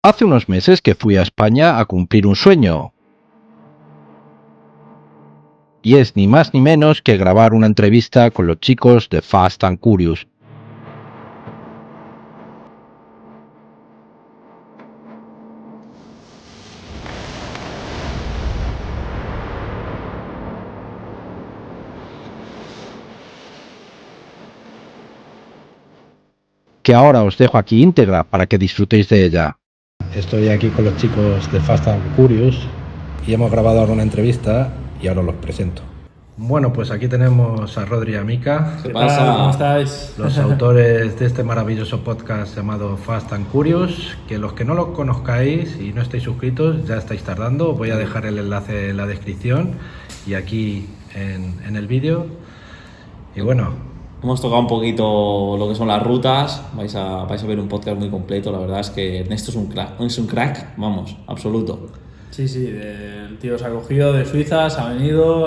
Hace unos meses que fui a España a cumplir un sueño. Y es ni más ni menos que grabar una entrevista con los chicos de Fast and Curious. Que ahora os dejo aquí íntegra para que disfrutéis de ella. Estoy aquí con los chicos de Fast and Curious y hemos grabado ahora una entrevista y ahora los presento. Bueno, pues aquí tenemos a Rodri y a Mika. ¿Qué pasa? ¿Cómo estáis? Los autores de este maravilloso podcast llamado Fast and Curious, que los que no lo conozcáis y no estáis suscritos ya estáis tardando. Voy a dejar el enlace en la descripción y aquí en el vídeo. Y bueno, Hemos tocado un poquito lo que son las rutas. Vais a ver un podcast muy completo. La verdad es que Ernesto es un crack, vamos, absoluto. Sí, el tío se ha cogido de Suiza, se ha venido,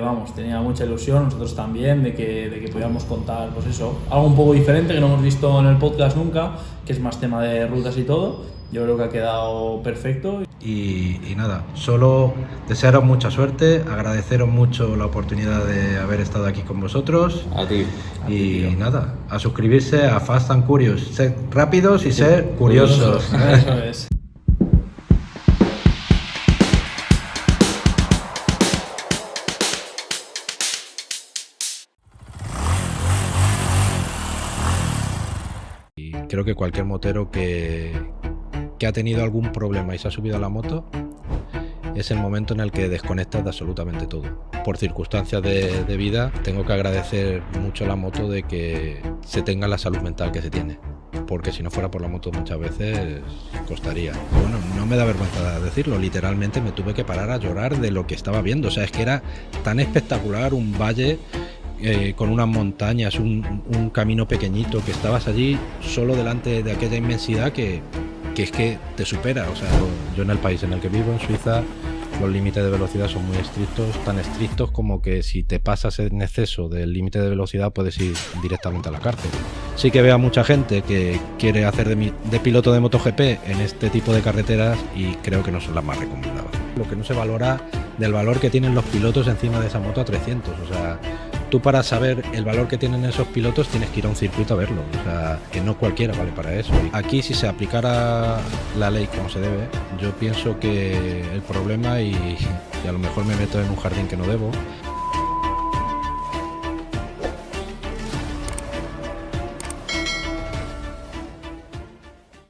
vamos, tenía mucha ilusión, nosotros también, de que pudiéramos contar, pues eso, algo un poco diferente que no hemos visto en el podcast nunca, que es más tema de rutas y todo. Yo creo que ha quedado perfecto. y nada, solo desearos mucha suerte, agradeceros mucho la oportunidad de haber estado aquí con vosotros. A ti. Y nada, a suscribirse a Fast and Curious. Ser rápidos y ser curiosos. Eso es. Y creo que cualquier motero que ha tenido algún problema y se ha subido a la moto, es el momento en el que desconectas de absolutamente todo. Por circunstancias de vida, tengo que agradecer mucho a la moto de que se tenga la salud mental que se tiene. Porque si no fuera por la moto muchas veces costaría. Bueno, no me da vergüenza decirlo, literalmente me tuve que parar a llorar de lo que estaba viendo. O sea, es que era tan espectacular un valle con unas montañas, un camino pequeñito, que estabas allí solo delante de aquella inmensidad que es que te supera. O sea, yo en el país en el que vivo, en Suiza, los límites de velocidad son muy estrictos, tan estrictos como que si te pasas en exceso del límite de velocidad puedes ir directamente a la cárcel. Sí que veo a mucha gente que quiere hacer de piloto de MotoGP en este tipo de carreteras y creo que no son las más recomendadas. Lo que no se valora del valor que tienen los pilotos encima de esa moto a 300, o sea, tú para saber el valor que tienen esos pilotos tienes que ir a un circuito a verlo, o sea, que no cualquiera vale para eso. Aquí si se aplicara la ley como se debe, yo pienso que el problema, y a lo mejor me meto en un jardín que no debo,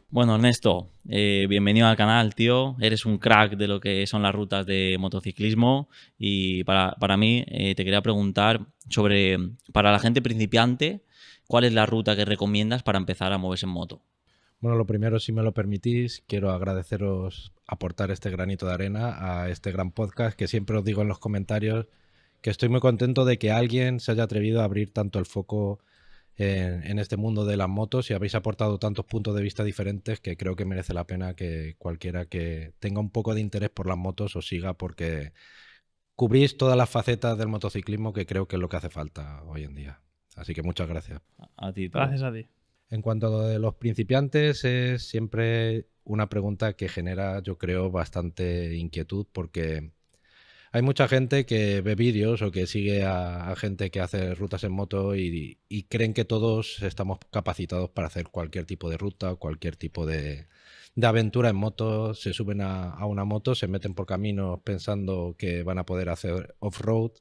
Bueno, Ernesto, bienvenido al canal, tío. Eres un crack de lo que son las rutas de motociclismo y para mí te quería preguntar sobre, para la gente principiante, ¿cuál es la ruta que recomiendas para empezar a moverse en moto? Bueno, lo primero, si me lo permitís, quiero agradeceros aportar este granito de arena a este gran podcast, que siempre os digo en los comentarios que estoy muy contento de que alguien se haya atrevido a abrir tanto el foco en este mundo de las motos y habéis aportado tantos puntos de vista diferentes que creo que merece la pena que cualquiera que tenga un poco de interés por las motos os siga, porque cubrís todas las facetas del motociclismo, que creo que es lo que hace falta hoy en día. Así que muchas gracias. A ti, tío. Gracias a ti. En cuanto a lo de los principiantes, es siempre una pregunta que genera, yo creo, bastante inquietud, porque hay mucha gente que ve vídeos o que sigue a gente que hace rutas en moto y creen que todos estamos capacitados para hacer cualquier tipo de ruta, cualquier tipo de aventura en moto. Se suben a una moto, se meten por caminos pensando que van a poder hacer off-road,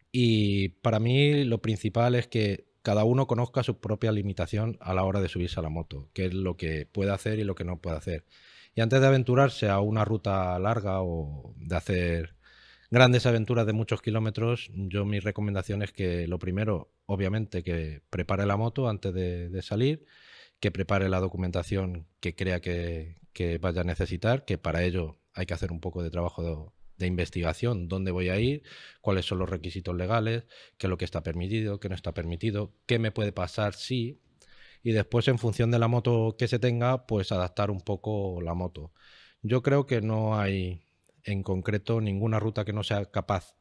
y para mí lo principal es que cada uno conozca su propia limitación a la hora de subirse a la moto, qué es lo que puede hacer y lo que no puede hacer. Y antes de aventurarse a una ruta larga o de hacer grandes aventuras de muchos kilómetros, yo mi recomendación es que lo primero, obviamente, que prepare la moto antes de salir, que prepare la documentación que crea que vaya a necesitar, que para ello hay que hacer un poco de trabajo de investigación, dónde voy a ir, cuáles son los requisitos legales, qué es lo que está permitido, qué no está permitido, qué me puede pasar si, y después en función de la moto que se tenga, pues adaptar un poco la moto. Yo creo que no hay en concreto ninguna ruta que no sea capaz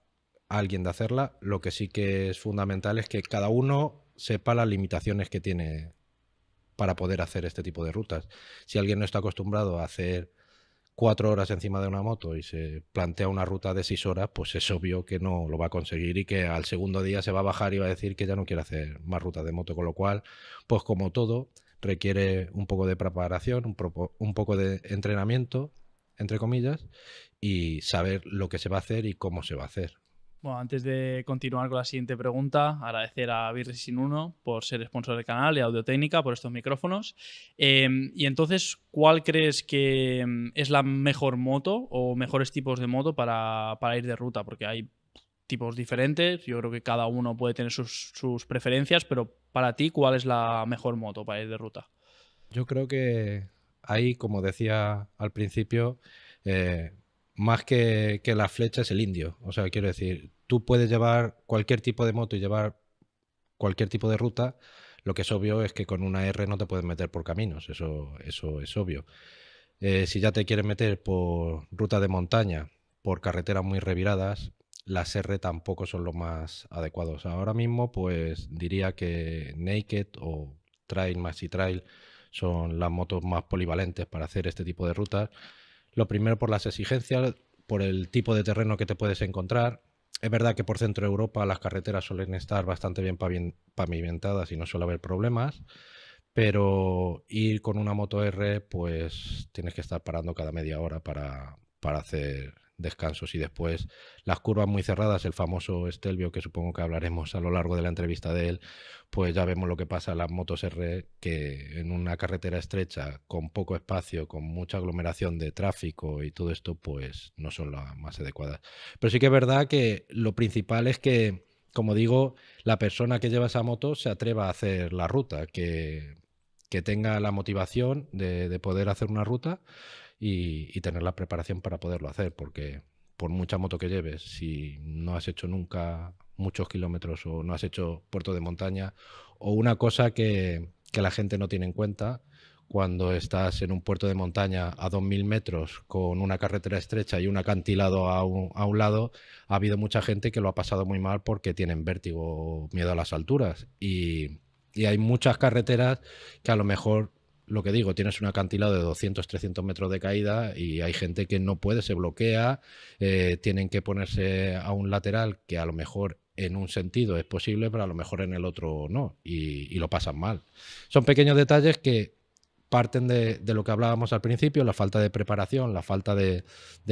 alguien de hacerla. Lo que sí que es fundamental es que cada uno sepa las limitaciones que tiene para poder hacer este tipo de rutas. Si alguien no está acostumbrado a hacer 4 horas encima de una moto y se plantea una ruta de 6 horas, pues es obvio que no lo va a conseguir y que al segundo día se va a bajar y va a decir que ya no quiere hacer más rutas de moto, con lo cual, pues como todo, requiere un poco de preparación, un poco de entrenamiento, entre comillas, y saber lo que se va a hacer y cómo se va a hacer. Bueno, antes de continuar con la siguiente pregunta, agradecer a Birresin1 por ser sponsor del canal y Audio-Técnica por estos micrófonos. Y entonces, ¿cuál crees que es la mejor moto o mejores tipos de moto para ir de ruta? Porque hay tipos diferentes, yo creo que cada uno puede tener sus preferencias, pero para ti, ¿cuál es la mejor moto para ir de ruta? Yo creo que ahí, como decía al principio, más que la flecha es el indio. O sea, quiero decir, tú puedes llevar cualquier tipo de moto y llevar cualquier tipo de ruta. Lo que es obvio es que con una R no te puedes meter por caminos, eso es obvio. Si ya te quieres meter por ruta de montaña, por carreteras muy reviradas, las R tampoco son los más adecuados. Ahora mismo, pues diría que Naked o Trail Maxi Trail son las motos más polivalentes para hacer este tipo de rutas. Lo primero por las exigencias, por el tipo de terreno que te puedes encontrar. Es verdad que por centro de Europa las carreteras suelen estar bastante bien pavimentadas y no suele haber problemas, pero ir con una moto R, pues tienes que estar parando cada media hora para hacer descansos, y después las curvas muy cerradas, el famoso Stelvio, que supongo que hablaremos a lo largo de la entrevista de él, pues ya vemos lo que pasa en las motos R, que en una carretera estrecha, con poco espacio, con mucha aglomeración de tráfico y todo esto, pues no son las más adecuadas. Pero sí que es verdad que lo principal es que, como digo, la persona que lleva esa moto se atreva a hacer la ruta, que tenga la motivación de poder hacer una ruta y tener la preparación para poderlo hacer, porque por mucha moto que lleves, si no has hecho nunca muchos kilómetros o no has hecho puerto de montaña, o una cosa que la gente no tiene en cuenta, cuando estás en un puerto de montaña a 2000 metros con una carretera estrecha y un acantilado a un lado, ha habido mucha gente que lo ha pasado muy mal porque tienen vértigo o miedo a las alturas, y hay muchas carreteras que a lo mejor, lo que digo, tienes un acantilado de 200, 300 metros de caída y hay gente que no puede, se bloquea, tienen que ponerse a un lateral que a lo mejor en un sentido es posible, pero a lo mejor en el otro no, y lo pasan mal. Son pequeños detalles que parten de lo que hablábamos al principio, la falta de preparación, la falta de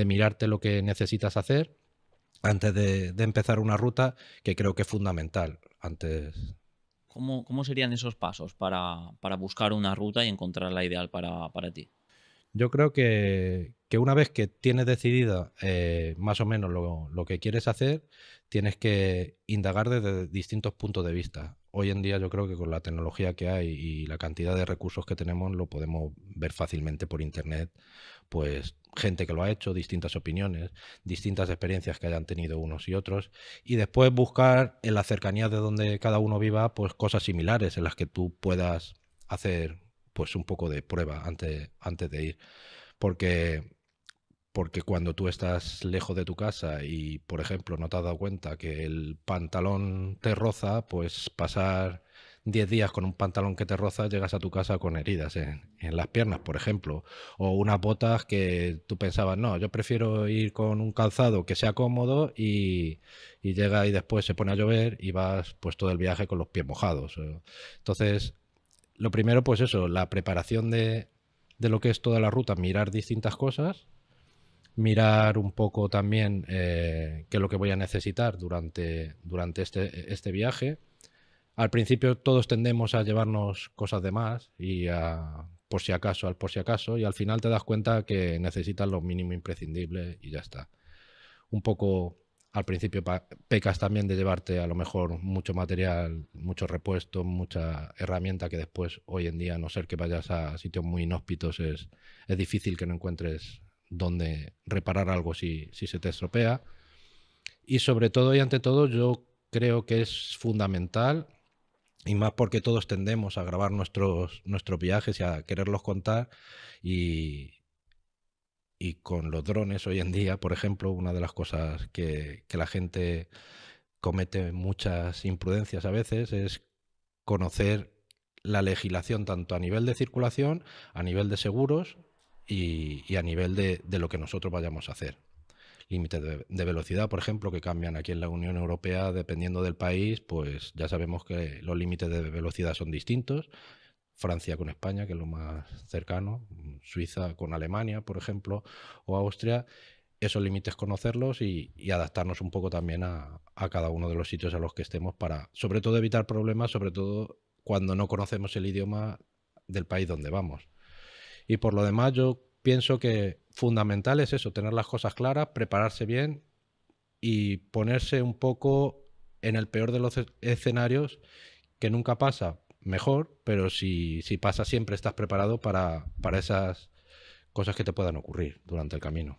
mirarte lo que necesitas hacer antes de empezar una ruta, que creo que es fundamental antes. ¿Cómo serían esos pasos para buscar una ruta y encontrar la ideal para ti? Yo creo que una vez que tienes decidida más o menos lo que quieres hacer, tienes que indagar desde distintos puntos de vista. Hoy en día yo creo que con la tecnología que hay y la cantidad de recursos que tenemos, lo podemos ver fácilmente por internet, pues gente que lo ha hecho, distintas opiniones, distintas experiencias que hayan tenido unos y otros, y después buscar en la cercanía de donde cada uno viva, pues cosas similares en las que tú puedas hacer pues un poco de prueba antes de ir. Porque cuando tú estás lejos de tu casa y, por ejemplo, no te has dado cuenta que el pantalón te roza, pues pasar 10 días con un pantalón que te roza, llegas a tu casa con heridas en las piernas, por ejemplo. O unas botas que tú pensabas, no, yo prefiero ir con un calzado que sea cómodo, y llega y después se pone a llover y vas pues todo el viaje con los pies mojados. Entonces, lo primero, pues eso, la preparación de lo que es toda la ruta, mirar distintas cosas, mirar un poco también qué es lo que voy a necesitar durante este viaje. Al principio todos tendemos a llevarnos cosas de más y a por si acaso, y al final te das cuenta que necesitas lo mínimo imprescindible y ya está. Un poco al principio pecas también de llevarte a lo mejor mucho material, mucho repuesto, mucha herramienta que después, hoy en día, a no ser que vayas a sitios muy inhóspitos, es difícil que no encuentres dónde reparar algo si se te estropea. Y sobre todo y ante todo, yo creo que es fundamental, y más porque todos tendemos a grabar nuestros viajes y a quererlos contar, y con los drones hoy en día, por ejemplo, una de las cosas que la gente comete muchas imprudencias a veces es conocer la legislación tanto a nivel de circulación, a nivel de seguros y a nivel de lo que nosotros vayamos a hacer. Límites de velocidad, por ejemplo, que cambian aquí en la Unión Europea dependiendo del país, pues ya sabemos que los límites de velocidad son distintos. Francia con España, que es lo más cercano, Suiza con Alemania, por ejemplo, o Austria. Esos límites conocerlos y adaptarnos un poco también a cada uno de los sitios a los que estemos para, sobre todo, evitar problemas, sobre todo cuando no conocemos el idioma del país donde vamos. Y por lo demás, yo pienso que fundamental es eso, tener las cosas claras, prepararse bien y ponerse un poco en el peor de los escenarios, que nunca pasa, mejor, pero si pasa siempre estás preparado para esas cosas que te puedan ocurrir durante el camino.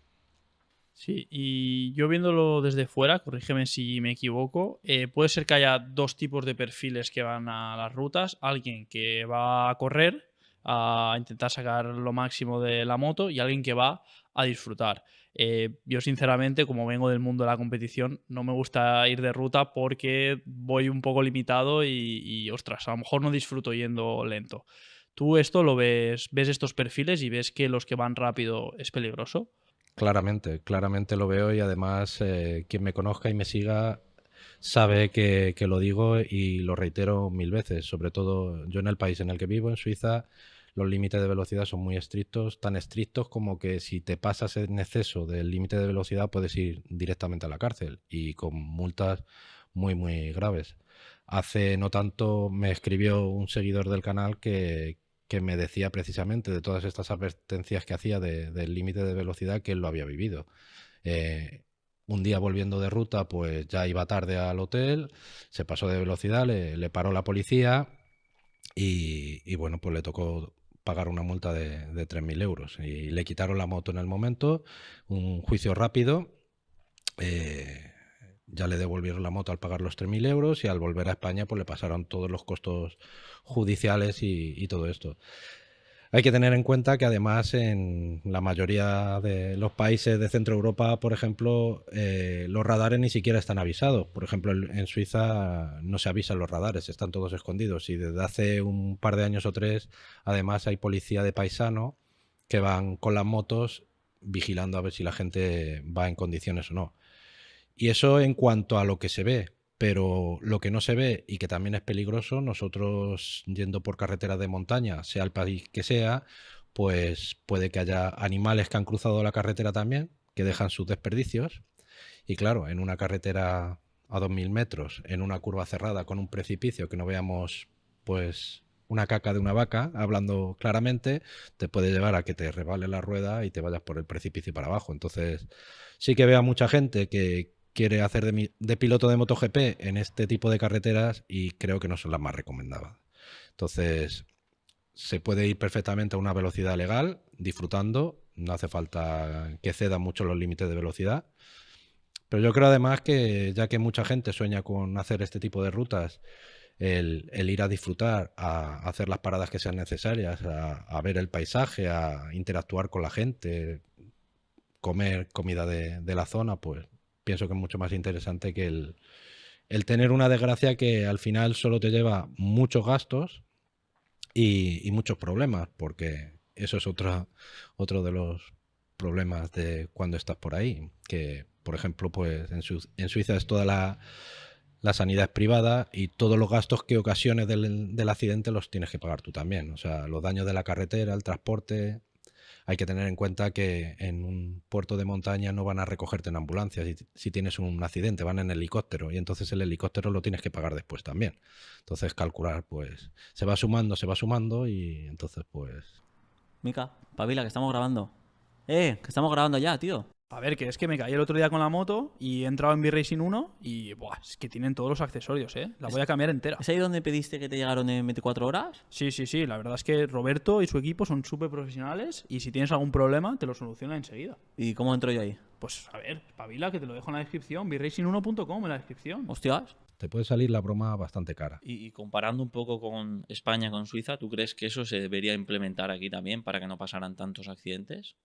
Sí, y yo viéndolo desde fuera, corrígeme si me equivoco, puede ser que haya dos tipos de perfiles que van a las rutas. Alguien que va a correr, a intentar sacar lo máximo de la moto, y alguien que va a disfrutar. Yo sinceramente, como vengo del mundo de la competición, no me gusta ir de ruta porque voy un poco limitado y ostras, a lo mejor no disfruto yendo lento. ¿Tú esto lo ves estos perfiles y ves que los que van rápido es peligroso? Claramente lo veo y además quien me conozca y me siga sabe que lo digo y lo reitero 1000 veces. Sobre todo yo en el país en el que vivo, en Suiza, los límites de velocidad son muy estrictos, tan estrictos como que si te pasas en exceso del límite de velocidad puedes ir directamente a la cárcel y con multas muy graves. Hace no tanto me escribió un seguidor del canal que me decía precisamente de todas estas advertencias que hacía del límite de velocidad que él lo había vivido. Un día volviendo de ruta, pues ya iba tarde al hotel, se pasó de velocidad, le paró la policía y bueno, pues le tocó pagar una multa de 3.000 euros y le quitaron la moto en el momento, un juicio rápido. Ya le devolvieron la moto al pagar los 3.000 euros y al volver a España pues le pasaron todos los costos judiciales y todo esto. Hay que tener en cuenta que además en la mayoría de los países de Centro Europa, por ejemplo, los radares ni siquiera están avisados. Por ejemplo, en Suiza no se avisan los radares, están todos escondidos. Y desde hace un par de años o 3, además hay policía de paisano que van con las motos vigilando a ver si la gente va en condiciones o no. Y eso en cuanto a lo que se ve, pero lo que no se ve y que también es peligroso, nosotros yendo por carreteras de montaña, sea el país que sea, pues puede que haya animales que han cruzado la carretera también, que dejan sus desperdicios. Y claro, en una carretera a 2.000 metros, en una curva cerrada con un precipicio que no veamos, pues una caca de una vaca, hablando claramente, te puede llevar a que te resbale la rueda y te vayas por el precipicio para abajo. Entonces, sí que veo a mucha gente que quiere hacer de piloto de MotoGP en este tipo de carreteras y creo que no son las más recomendadas. Entonces, se puede ir perfectamente a una velocidad legal, disfrutando, no hace falta que cedan mucho los límites de velocidad. Pero yo creo además que ya que mucha gente sueña con hacer este tipo de rutas, el ir a disfrutar, a hacer las paradas que sean necesarias, a ver el paisaje, a interactuar con la gente, comer comida de la zona, pues pienso que es mucho más interesante que el tener una desgracia que al final solo te lleva muchos gastos y muchos problemas, porque eso es otro de los problemas de cuando estás por ahí, que por ejemplo pues en Suiza es toda la sanidad es privada y todos los gastos que ocasiones del accidente los tienes que pagar tú también, o sea, los daños de la carretera, el transporte. Hay que tener en cuenta que en un puerto de montaña no van a recogerte en ambulancia si tienes un accidente, van en helicóptero y entonces el helicóptero lo tienes que pagar después también. Entonces calcular, pues se va sumando y entonces pues... Mica, pabila, que estamos grabando. Que estamos grabando ya, tío. A ver, que es que me caí el otro día con la moto y he entrado en V-Racing 1 y buah, es que tienen todos los accesorios, ¿eh? La voy a cambiar entera. ¿Es ahí donde pediste que te llegaron en 24 horas? Sí, la verdad es que Roberto y su equipo son súper profesionales y si tienes algún problema te lo solucionan enseguida. ¿Y cómo entro yo ahí? Pues a ver, espabila, que te lo dejo en la descripción, vracing1.com en la descripción. Hostias. Te puede salir la broma bastante cara. Y comparando un poco con España, con Suiza, ¿tú crees que eso se debería implementar aquí también para que no pasaran tantos accidentes?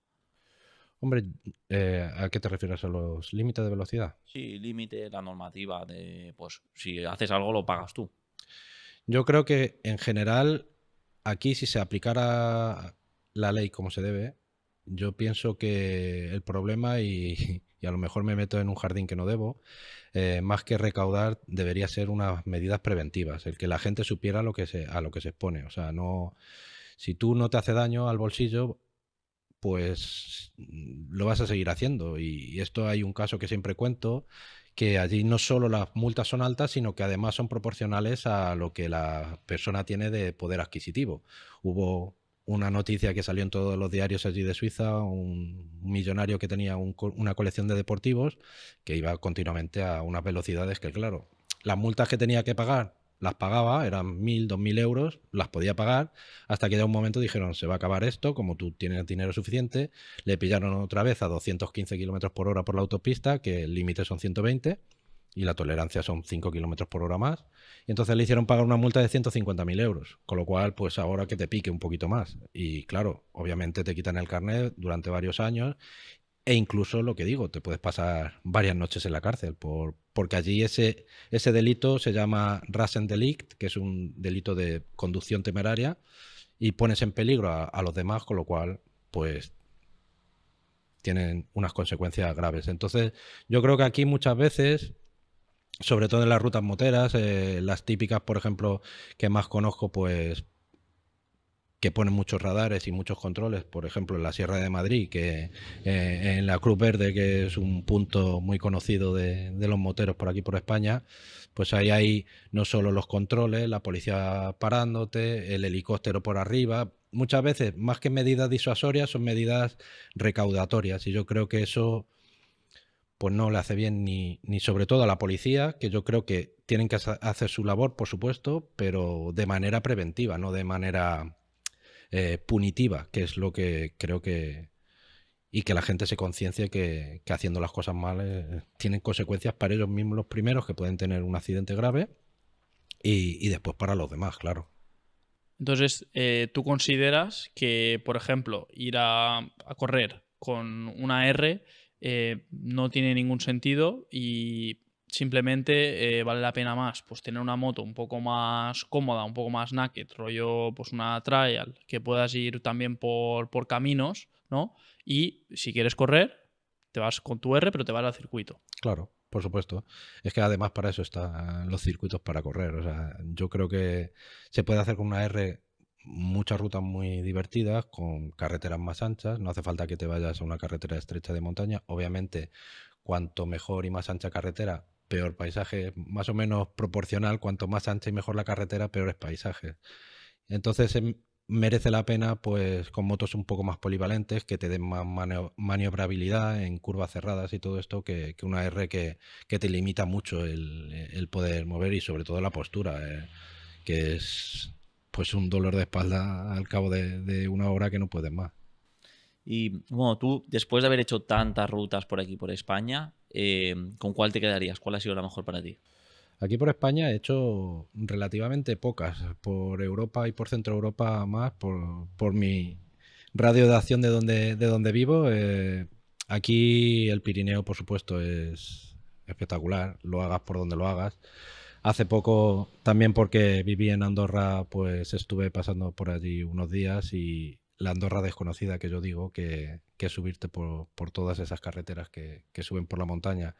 Hombre, ¿a qué te refieres? ¿A los límites de velocidad? Sí, límite, la normativa de, pues, si haces algo lo pagas tú. Yo creo que en general aquí si se aplicara la ley como se debe, yo pienso que el problema, y a lo mejor me meto en un jardín que no debo, más que recaudar debería ser unas medidas preventivas, el que la gente supiera a lo que se expone. O sea, no, si tú no te hace daño al bolsillo, pues lo vas a seguir haciendo. Y esto hay un caso que siempre cuento, que allí no solo las multas son altas, sino que además son proporcionales a lo que la persona tiene de poder adquisitivo. Hubo una noticia que salió en todos los diarios allí de Suiza, un millonario que tenía una colección de deportivos que iba continuamente a unas velocidades que, claro, las multas que tenía que pagar las pagaba, eran 1.000, 2.000 euros, las podía pagar, hasta que ya un momento dijeron, se va a acabar esto, como tú tienes dinero suficiente, le pillaron otra vez a 215 kilómetros por hora por la autopista, que el límite son 120 y la tolerancia son 5 kilómetros por hora más, y entonces le hicieron pagar una multa de 150.000 euros, con lo cual, pues ahora que te pique un poquito más, y claro, obviamente te quitan el carnet durante varios años, e incluso, lo que digo, te puedes pasar varias noches en la cárcel, porque allí ese delito se llama Rassendelikt, que es un delito de conducción temeraria, y pones en peligro a los demás, con lo cual, pues, tienen unas consecuencias graves. Entonces, yo creo que aquí muchas veces, sobre todo en las rutas moteras, las típicas, por ejemplo, que más conozco, pues, que ponen muchos radares y muchos controles, por ejemplo en la Sierra de Madrid, que en la Cruz Verde, que es un punto muy conocido de los moteros por aquí por España, pues ahí hay no solo los controles, la policía parándote, el helicóptero por arriba, muchas veces más que medidas disuasorias son medidas recaudatorias, y yo creo que eso pues no le hace bien ni sobre todo a la policía, que yo creo que tienen que hacer su labor, por supuesto, pero de manera preventiva, no de manera punitiva, que es lo que creo que... Y que la gente se conciencie que haciendo las cosas mal tienen consecuencias para ellos mismos los primeros, que pueden tener un accidente grave, y después para los demás, claro. Entonces, ¿tú consideras que, por ejemplo, ir a correr con una R no tiene ningún sentido y simplemente vale la pena más pues tener una moto un poco más cómoda, un poco más naked, rollo pues una trial, que puedas ir también por caminos, ¿no? Y si quieres correr, te vas con tu R, pero te vas al circuito? Claro, por supuesto. Es que además para eso están los circuitos para correr. O sea, yo creo que se puede hacer con una R muchas rutas muy divertidas, con carreteras más anchas. No hace falta que te vayas a una carretera estrecha de montaña. Obviamente, cuanto mejor y más ancha carretera, peor paisaje. Más o menos proporcional. Cuanto más ancha y mejor la carretera, peores paisajes. Entonces merece la pena, pues, con motos un poco más polivalentes, que te den más maniobrabilidad en curvas cerradas y todo esto, que una R que te limita mucho el poder mover, y sobre todo la postura, que es pues un dolor de espalda al cabo de una hora que no puedes más. Y bueno, tú, después de haber hecho tantas rutas por aquí, por España, ¿con cuál te quedarías? ¿Cuál ha sido la mejor para ti? Aquí por España he hecho relativamente pocas, por Europa y por Centro Europa más, por mi radio de acción de donde vivo. Aquí el Pirineo, por supuesto, es espectacular, lo hagas por donde lo hagas. Hace poco, también porque viví en Andorra, pues estuve pasando por allí unos días, y la Andorra desconocida, que yo digo, que es subirte por todas esas carreteras que suben por la montaña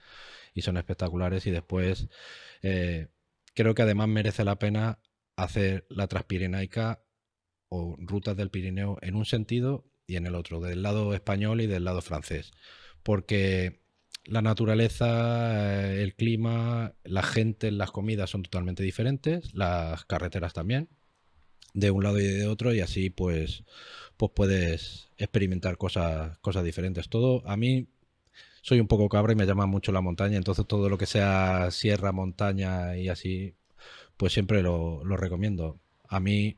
y son espectaculares. Y después creo que además merece la pena hacer la Transpirenaica o rutas del Pirineo en un sentido y en el otro, del lado español y del lado francés, porque la naturaleza, el clima, la gente, las comidas son totalmente diferentes, las carreteras también, de un lado y de otro, y así pues puedes experimentar cosas diferentes. Todo, a mí soy un poco cabra y me llama mucho la montaña, entonces todo lo que sea sierra, montaña y así, pues siempre lo recomiendo. A mí,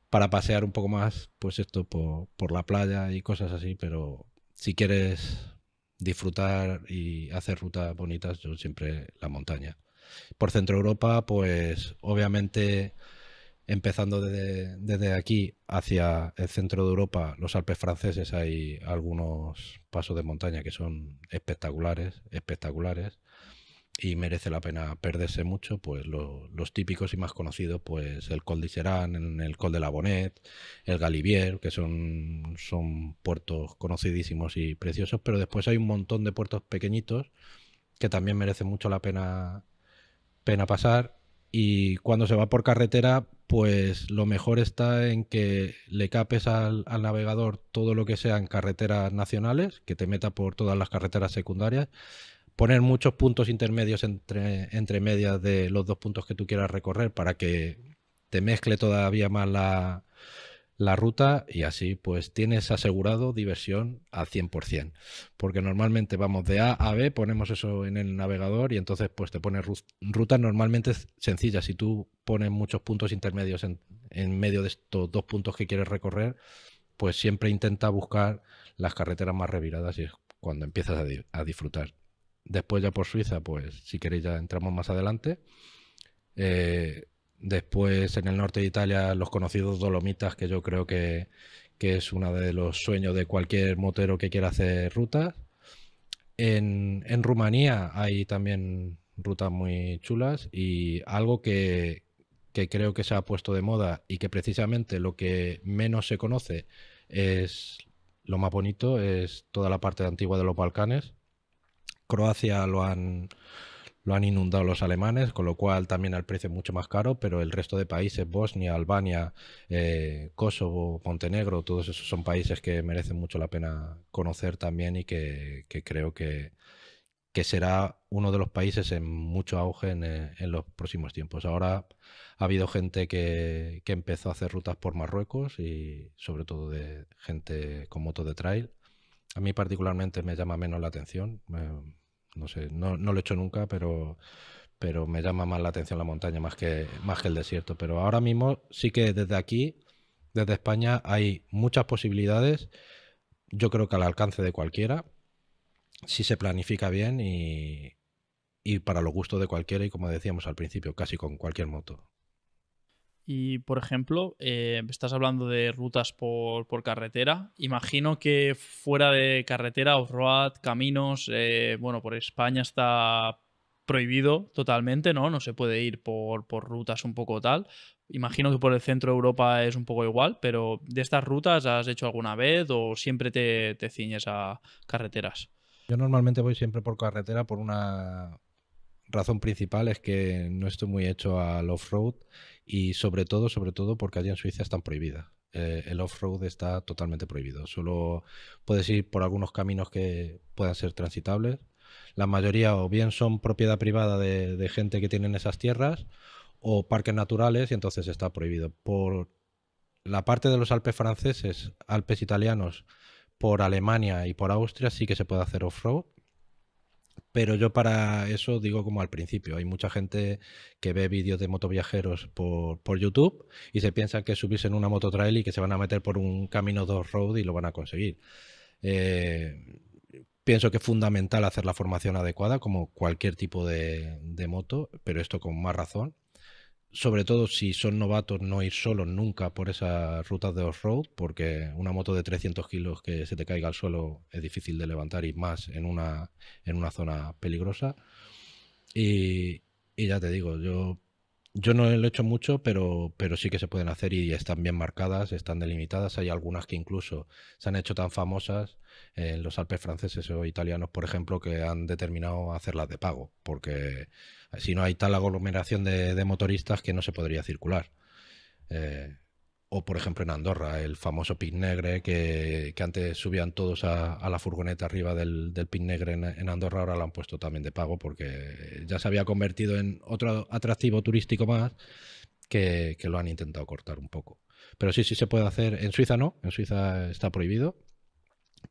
para pasear un poco más, pues esto por la playa y cosas así, pero si quieres disfrutar y hacer rutas bonitas, yo siempre la montaña. Por Centro Europa, pues obviamente empezando desde aquí hacia el centro de Europa, los Alpes franceses, hay algunos pasos de montaña que son espectaculares, espectaculares. y merece la pena perderse mucho, pues los típicos y más conocidos, pues el Col d'Iseran, el Col de la Bonet, el Galibier, que son puertos conocidísimos y preciosos, pero después hay un montón de puertos pequeñitos que también merecen mucho la pena pasar. Y cuando se va por carretera, pues lo mejor está en que le capes al navegador todo lo que sea en carreteras nacionales, que te meta por todas las carreteras secundarias, poner muchos puntos intermedios entre medias de los dos puntos que tú quieras recorrer para que te mezcle todavía más la ruta, y así pues tienes asegurado diversión al 100%, porque normalmente vamos de A a B, ponemos eso en el navegador y entonces pues te pone rutas normalmente sencillas. Si tú pones muchos puntos intermedios en medio de estos dos puntos que quieres recorrer, pues siempre intenta buscar las carreteras más reviradas y es cuando empiezas a disfrutar. Después ya por Suiza, pues si queréis ya entramos más adelante. Después en el norte de Italia los conocidos Dolomitas, que yo creo que es uno de los sueños de cualquier motero que quiera hacer rutas. En Rumanía hay también rutas muy chulas, y algo que creo que se ha puesto de moda y que precisamente lo que menos se conoce es lo más bonito, es toda la parte antigua de los Balcanes. Croacia lo han inundado los alemanes, con lo cual también el precio es mucho más caro, pero el resto de países, Bosnia, Albania, Kosovo, Montenegro, todos esos son países que merecen mucho la pena conocer también, y que creo que será uno de los países en mucho auge en los próximos tiempos. Ahora ha habido gente que empezó a hacer rutas por Marruecos, y sobre todo de gente con moto de trail. A mí particularmente me llama menos la atención. No sé, no lo he hecho nunca, pero me llama más la atención la montaña más que el desierto. Pero ahora mismo sí que desde aquí, desde España, hay muchas posibilidades. Yo creo que al alcance de cualquiera, si se planifica bien y para los gustos de cualquiera, y como decíamos al principio, casi con cualquier moto. Y, por ejemplo, estás hablando de rutas por carretera. Imagino que fuera de carretera, off-road, caminos, bueno, por España está prohibido totalmente, ¿no? No se puede ir por rutas un poco tal. Imagino que por el centro de Europa es un poco igual, pero ¿de estas rutas has hecho alguna vez o siempre te ciñes a carreteras? Yo normalmente voy siempre por carretera por una razón principal, es que no estoy muy hecho al off-road, y sobre todo porque allí en Suiza están prohibidas. El off-road está totalmente prohibido. Solo puedes ir por algunos caminos que puedan ser transitables. La mayoría o bien son propiedad privada de gente que tienen esas tierras, o parques naturales, y entonces está prohibido. Por la parte de los Alpes franceses, Alpes italianos, por Alemania y por Austria sí que se puede hacer off-road. Pero yo para eso digo, como al principio, hay mucha gente que ve vídeos de motoviajeros por YouTube y se piensa que subirse en una mototrail y que se van a meter por un camino de off-road y lo van a conseguir. Pienso que es fundamental hacer la formación adecuada, como cualquier tipo de moto, pero esto con más razón. Sobre todo si son novatos, no ir solos nunca por esas rutas de off-road, porque una moto de 300 kilos que se te caiga al suelo es difícil de levantar, y más en una zona peligrosa. Y ya te digo, yo no lo he hecho mucho, pero sí que se pueden hacer, y están bien marcadas, están delimitadas. Hay algunas que incluso se han hecho tan famosas en los Alpes franceses o italianos, por ejemplo, que han determinado hacerlas de pago, porque si no hay tal aglomeración de motoristas que no se podría circular. O por ejemplo en Andorra, el famoso Pic Negre, que antes subían todos a la furgoneta arriba del Pic Negre en Andorra, ahora lo han puesto también de pago, porque ya se había convertido en otro atractivo turístico más, que lo han intentado cortar un poco. Pero sí se puede hacer. En Suiza no, en Suiza está prohibido,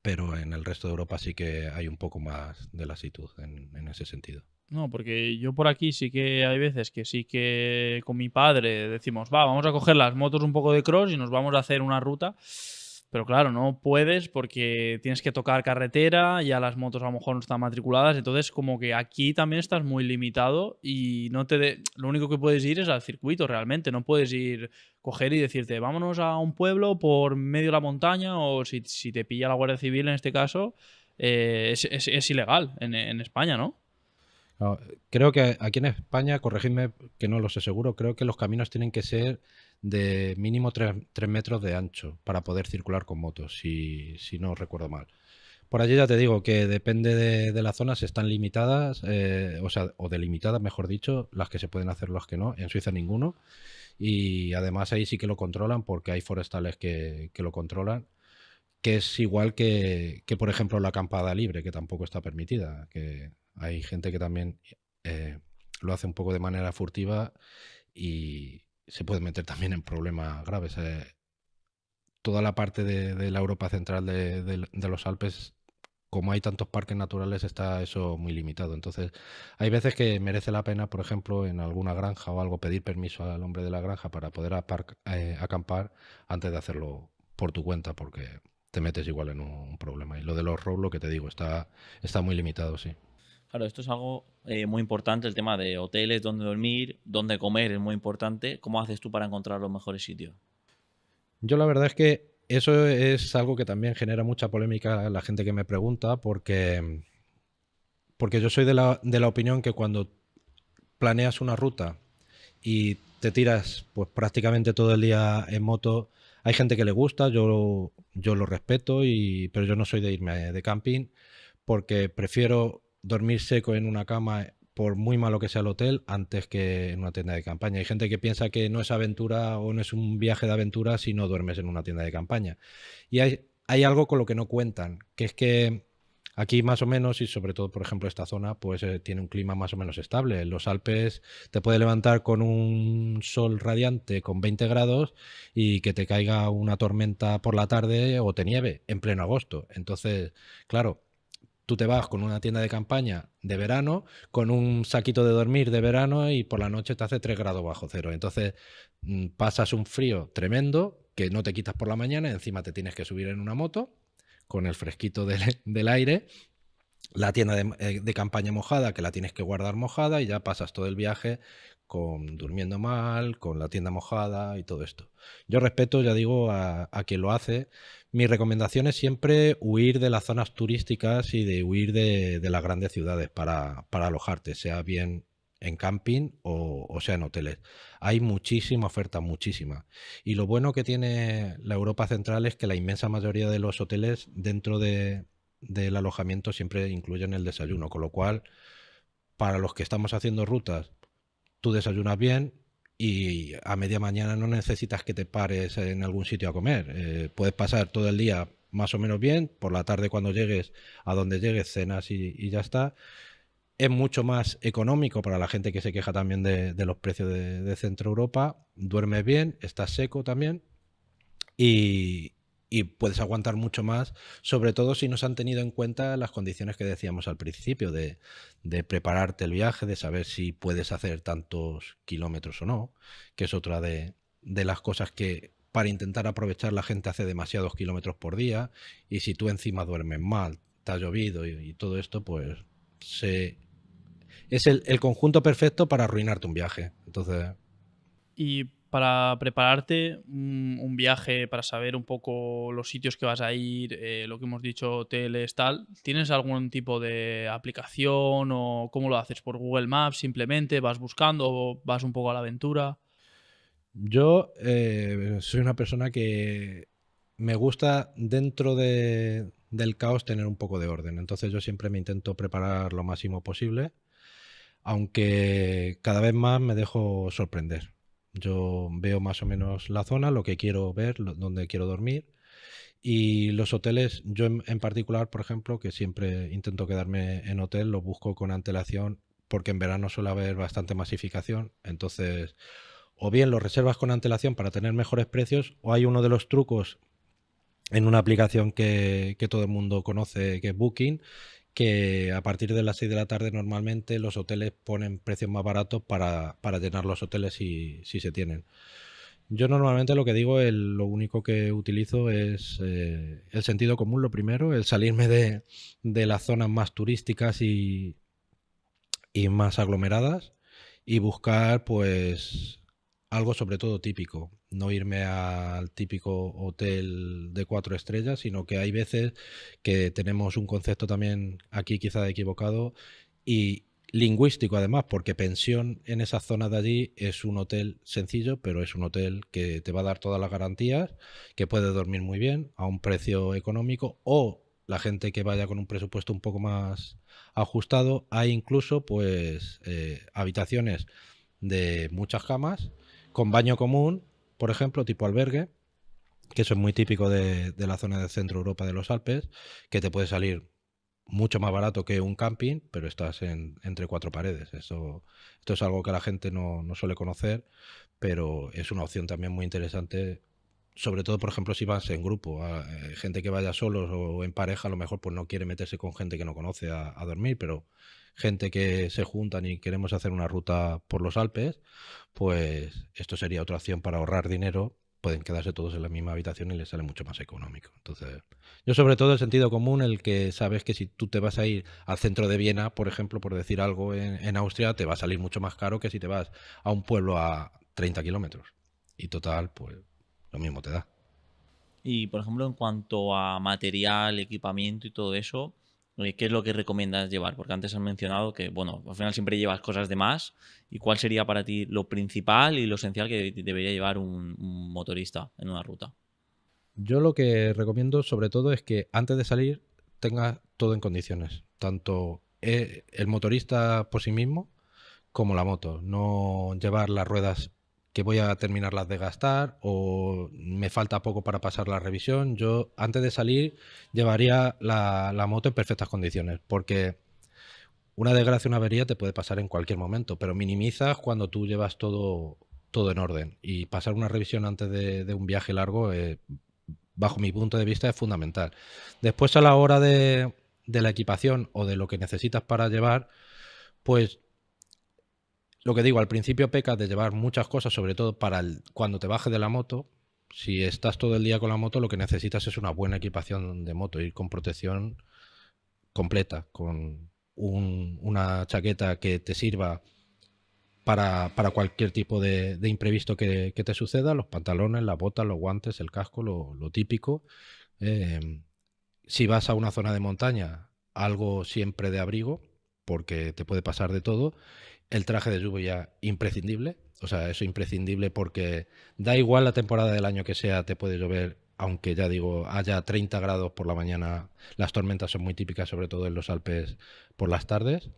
pero en el resto de Europa sí que hay un poco más de lasitud en ese sentido. No, porque yo por aquí sí que hay veces que sí que con mi padre decimos, vamos a coger las motos un poco de cross y nos vamos a hacer una ruta. Pero claro, no puedes porque tienes que tocar carretera, ya las motos a lo mejor no están matriculadas, entonces como que aquí también estás muy limitado y lo único que puedes ir es al circuito realmente, no puedes ir, coger y decirte vámonos a un pueblo por medio de la montaña, o si te pilla la Guardia Civil en este caso, es ilegal en España, ¿no? No, creo que aquí en España, corregidme que no lo sé seguro, creo que los caminos tienen que ser de mínimo 3 metros de ancho para poder circular con motos, si no recuerdo mal. Por allí ya te digo que depende de las zonas, están limitadas, o sea, o delimitadas, mejor dicho, las que se pueden hacer, las que no. En Suiza ninguno. Y además ahí sí que lo controlan porque hay forestales que lo controlan, que es igual por ejemplo, la acampada libre, que tampoco está permitida, que hay gente que también eh, lo hace un poco de manera furtiva y se puede meter también en problemas graves. Toda la parte de la Europa central de los Alpes, como hay tantos parques naturales, está eso muy limitado. Entonces, hay veces que merece la pena, por ejemplo, en alguna granja o algo, pedir permiso al hombre de la granja para poder acampar antes de hacerlo por tu cuenta, porque te metes igual en un problema. Y lo de los rows, lo que te digo, está muy limitado, sí. Claro, esto es algo muy importante, el tema de hoteles, dónde dormir, dónde comer es muy importante. ¿Cómo haces tú para encontrar los mejores sitios? Yo la verdad es que eso es algo que también genera mucha polémica a la gente que me pregunta, porque yo soy de la opinión que cuando planeas una ruta y te tiras pues prácticamente todo el día en moto, hay gente que le gusta, yo lo respeto, pero yo no soy de irme de camping porque prefiero dormir seco en una cama, por muy malo que sea el hotel, antes que en una tienda de campaña. Hay gente que piensa que no es aventura o no es un viaje de aventura si no duermes en una tienda de campaña. Y hay algo con lo que no cuentan, que es que aquí más o menos, y sobre todo, por ejemplo, esta zona, pues tiene un clima más o menos estable. En los Alpes te puede levantar con un sol radiante con 20 grados y que te caiga una tormenta por la tarde o te nieve en pleno agosto. Entonces, claro, tú te vas con una tienda de campaña de verano, con un saquito de dormir de verano y por la noche te hace 3 grados bajo cero. Entonces pasas un frío tremendo que no te quitas por la mañana, encima te tienes que subir en una moto con el fresquito del aire, la tienda de campaña mojada, que la tienes que guardar mojada y ya pasas todo el viaje durmiendo mal, con la tienda mojada y todo esto. Yo respeto, ya digo, a quien lo hace. Mi recomendación es siempre huir de las zonas turísticas y de huir de las grandes ciudades para alojarte, sea bien en camping o sea en hoteles. Hay muchísima oferta, muchísima. Y lo bueno que tiene la Europa Central es que la inmensa mayoría de los hoteles dentro del alojamiento siempre incluyen el desayuno, con lo cual, para los que estamos haciendo rutas, tú desayunas bien y a media mañana no necesitas que te pares en algún sitio a comer. Puedes pasar todo el día más o menos bien, por la tarde cuando llegues a donde llegues cenas y ya está. Es mucho más económico para la gente que se queja también de los precios de Centro Europa. Duermes bien, estás seco también y, y puedes aguantar mucho más, sobre todo si no se han tenido en cuenta las condiciones que decíamos al principio, de prepararte el viaje, de saber si puedes hacer tantos kilómetros o no, que es otra de las cosas que para intentar aprovechar la gente hace demasiados kilómetros por día, y si tú encima duermes mal, te ha llovido y todo esto, pues es el conjunto perfecto para arruinarte un viaje. Entonces, Y para prepararte un viaje, para saber un poco los sitios que vas a ir, lo que hemos dicho, hoteles, tal, ¿tienes algún tipo de aplicación o cómo lo haces? ¿Por Google Maps simplemente? ¿Vas buscando o vas un poco a la aventura? yo soy una persona que me gusta dentro del caos tener un poco de orden. Entonces yo siempre me intento preparar lo máximo posible, aunque cada vez más me dejo sorprender. Yo veo más o menos la zona, lo que quiero ver, dónde quiero dormir. Y los hoteles, yo en particular, por ejemplo, que siempre intento quedarme en hotel, los busco con antelación porque en verano suele haber bastante masificación. Entonces, o bien lo reservas con antelación para tener mejores precios, o hay uno de los trucos en una aplicación que todo el mundo conoce, que es Booking, que a partir de las 6 de la tarde normalmente los hoteles ponen precios más baratos para llenar los hoteles si se tienen. Yo normalmente lo que digo, lo único que utilizo es el sentido común, lo primero, el salirme de las zonas más turísticas y más aglomeradas y buscar pues algo sobre todo típico. No irme al típico hotel de 4 estrellas, sino que hay veces que tenemos un concepto también aquí quizá equivocado y lingüístico además, porque pensión en esa zona de allí es un hotel sencillo, pero es un hotel que te va a dar todas las garantías, que puedes dormir muy bien a un precio económico, o la gente que vaya con un presupuesto un poco más ajustado, hay incluso pues habitaciones de muchas camas, con baño común, por ejemplo, tipo albergue, que eso es muy típico de la zona del centro Europa de los Alpes, que te puede salir mucho más barato que un camping, pero estás entre cuatro paredes. Esto es algo que la gente no suele conocer, pero es una opción también muy interesante, sobre todo, por ejemplo, si vas en grupo. Gente que vaya solos o en pareja, a lo mejor pues no quiere meterse con gente que no conoce a dormir, pero gente que se juntan y queremos hacer una ruta por los Alpes, pues esto sería otra opción para ahorrar dinero. Pueden quedarse todos en la misma habitación y les sale mucho más económico. Entonces, yo sobre todo el sentido común, el que sabes que si tú te vas a ir al centro de Viena, por ejemplo, por decir algo, en Austria, te va a salir mucho más caro que si te vas a un pueblo a 30 kilómetros. Y total, pues lo mismo te da. Y, por ejemplo, en cuanto a material, equipamiento y todo eso, ¿qué es lo que recomiendas llevar? Porque antes has mencionado que, bueno, al final siempre llevas cosas de más. ¿Y cuál sería para ti lo principal y lo esencial que debería llevar un motorista en una ruta? Yo lo que recomiendo sobre todo es que antes de salir tengas todo en condiciones, tanto el motorista por sí mismo como la moto. No llevar las ruedas que voy a terminarlas de gastar o me falta poco para pasar la revisión. Yo antes de salir llevaría la moto en perfectas condiciones, porque una desgracia, una avería te puede pasar en cualquier momento, pero minimizas cuando tú llevas todo en orden. Y pasar una revisión antes de un viaje largo, bajo mi punto de vista, es fundamental. Después, a la hora de la equipación o de lo que necesitas para llevar, pues lo que digo, al principio pecas de llevar muchas cosas, sobre todo para cuando te bajes de la moto. Si estás todo el día con la moto, lo que necesitas es una buena equipación de moto, ir con protección completa, con una chaqueta que te sirva para cualquier tipo de imprevisto que te suceda, los pantalones, las botas, los guantes, el casco, lo típico. Eh, si vas a una zona de montaña, algo siempre de abrigo, porque te puede pasar de todo. El traje de lluvia imprescindible, o sea, eso imprescindible porque da igual la temporada del año que sea, te puede llover, aunque ya digo, haya 30 grados por la mañana, las tormentas son muy típicas, sobre todo en los Alpes por las tardes.